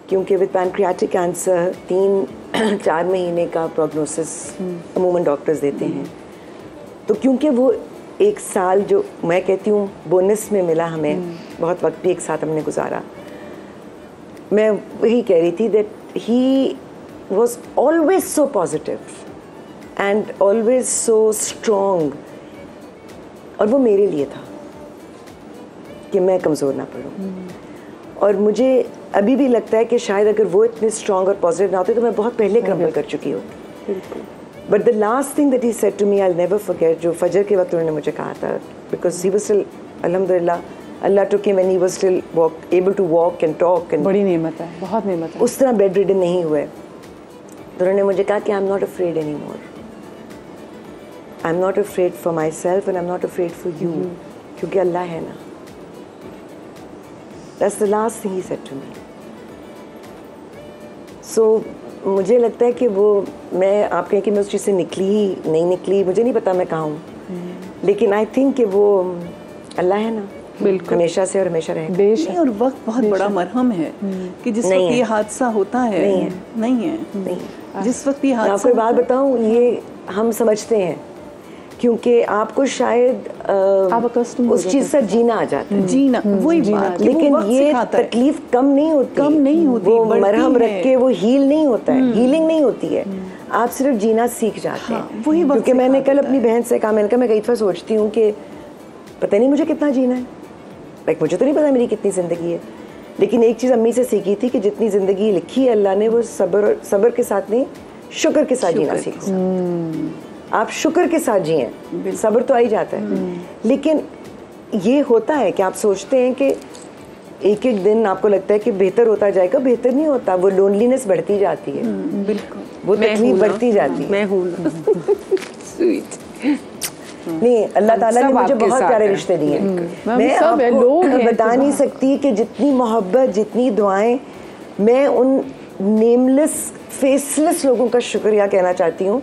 क्योंकि विद पैनक्रियाटिक कैंसर 3-4 महीने का प्रोग्नोसिस अमूमन डॉक्टर्स देते हैं, तो क्योंकि वो 1 साल जो मैं कहती हूँ बोनस में मिला हमें, बहुत वक्त भी एक साथ हमने गुजारा, मैं वही कह रही थी that he was always so positive and always so strong, और वो मेरे लिए था कि मैं कमज़ोर ना पड़ूं। और मुझे अभी भी लगता है कि शायद अगर वो इतने स्ट्रॉन्ग और पॉजिटिव ना होते तो मैं बहुत पहले क्रम्बल कर चुकी हूँ। But the last thing that he said to me, I will never forget, जो फजर के वक्त उन्होंने मुझे कहा था, बिकॉज ही वाज स्टिल अल्हम्दुलिल्लाह अल्लाह took him when he was still able to walk and talk and बड़ी नेमत है, बहुत नेमत है। उस तरह बेड रिडन नहीं हुए, तो उन्होंने मुझे कहा कि I am not afraid any more, I am not afraid for my self and I am not afraid for you, क्योंकि अल्लाह है ना। That's the last thing he said to me. So मुझे लगता है कि वो मैं आप कहें कि मैं उस चीज़ से निकली ही नहीं निकली, मुझे नहीं पता मैं कहाँ हूँ, लेकिन आई थिंक कि वो अल्लाह है ना, बिल्कुल हमेशा से और हमेशा रहेगा। नहीं, और वक्त बहुत बड़ा मरहम है कि जिस वक्त ये हादसा होता है नहीं है जिस वक्त ये हादसा, आपको बात बताऊँ, ये हम समझते हैं क्योंकि आपको शायद आप उस चीज़ से जीना आ जाता है, जीना वही बात, लेकिन ये तकलीफ कम नहीं होती, वो मरहम रख के वो हील नहीं होता है, हीलिंग नहीं होती है, आप सिर्फ जीना सीख जाते हैं। वही बात, क्योंकि मैंने कल अपनी बहन से कहा, मैंने कहा मैं कई दफ़ा सोचती हूँ कि पता नहीं मुझे कितना जीना है, लाइक मुझे तो नहीं पता मेरी कितनी ज़िंदगी है, लेकिन एक चीज़ अम्मी से सीखी थी कि जितनी ज़िंदगी लिखी है अल्लाह ने, वो सब्र के साथ नहीं, शुक्र के साथ जीना सीखो। आप शुक्र के साथ जिए, सब्र तो आ ही जाता है, लेकिन ये होता है कि आप सोचते हैं कि एक एक दिन आपको लगता है कि बेहतर होता जाएगा, बेहतर नहीं होता, वो लोनलीनेस बढ़ती जाती है, बिल्कुल वो तकलीफ बढ़ती जाती है। मैं हूँ स्वीट नहीं, अल्लाह ताला ने मुझे बहुत प्यारे रिश्ते दिए, मैं आपको बता नहीं सकती कि जितनी मोहब्बत, जितनी दुआएं, मैं उन नेमलेस फेसलेस लोगों का शुक्रिया कहना चाहती हूँ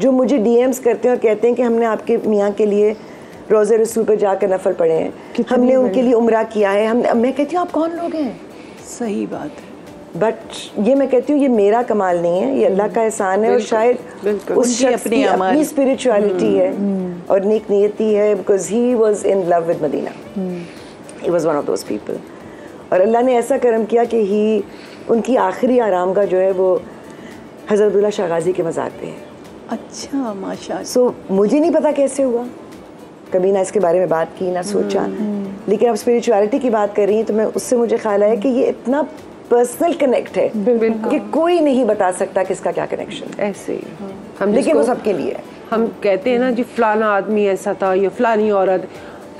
जो मुझे डीएम्स करते हैं और कहते हैं कि हमने आपके मियाँ के लिए रोज़े रसूल पे जाकर नफल पढ़े हैं, हमने उनके लिए उम्रा किया है, हमने, मैं कहती हूँ आप कौन लोग हैं? सही बात है, बट ये मैं कहती हूँ ये मेरा कमाल नहीं है, ये अल्लाह का एहसान है, और शायद उस शख्स की अपनी स्पिरिचुअलिटी है और नेक नियति है, because he was in love with Medina, he was one of those people, और अल्लाह ने ऐसा करम किया कि ही उनकी आखिरी आरामगाह जो है वो हज़रत अब्दुल्ला शाह गाज़ी के मज़ार पे है। अच्छा, माशाअल्लाह। सो मुझे नहीं पता कैसे हुआ, कभी ना इसके बारे में बात की ना सोचा, लेकिन अब स्पिरिचुअलिटी की बात कर रही हैं तो मैं उससे मुझे ख्याल आया कि ये इतना पर्सनल कनेक्ट है कि कोई नहीं बता सकता कि इसका क्या कनेक्शन है। ऐसे ही हम, लेकिन वो सबके लिए है। हम कहते हैं ना जी फलाना आदमी ऐसा था, ये फलानी औरत,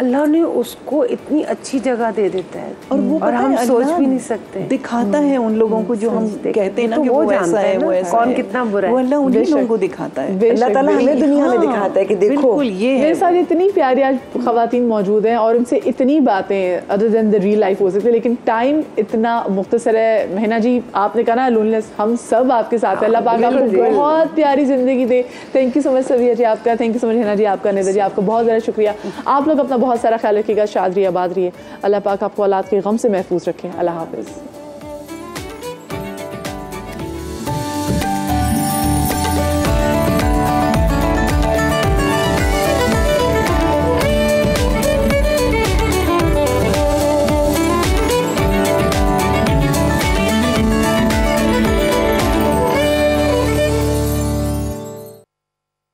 अल्लाह ने उसको इतनी अच्छी जगह दे देता है, और वो और हम सोच भी नहीं सकते, दिखाता है उन लोगों को जो हम कहते हैं ना कि वो ऐसा है, वो ऐसा कौन कितना बुरा है, वो अल्लाह उन्हीं लोगों को दिखाता है। अल्लाह ताला हमें दुनिया में दिखाता है कि देखो ये है। मेरे साथ इतनी प्यारी आज ख़वातीन मौजूद हैं और उनसे इतनी बातें other than the real life हो सकती है, लेकिन टाइम इतना मुख्तसर है। महीना जी, आपने कहा ना लोनलेस, हम सब आपके साथ है, अल्लाह पाक आपको बहुत प्यारी ज़िंदगी दे। Thank you so much Saviya ji आपका, thank you so much Hina ji आपका, निदा जी आपका बहुत ज़्यादा शुक्रिया। आप लोग अपना बहुत सारा ख्याल रखिएगा, शाद रहिए, आबाद रहिए, अल्लाह पाक आपको औलाद के गम से महफूज रखें। अल्लाह हाफ़िज़।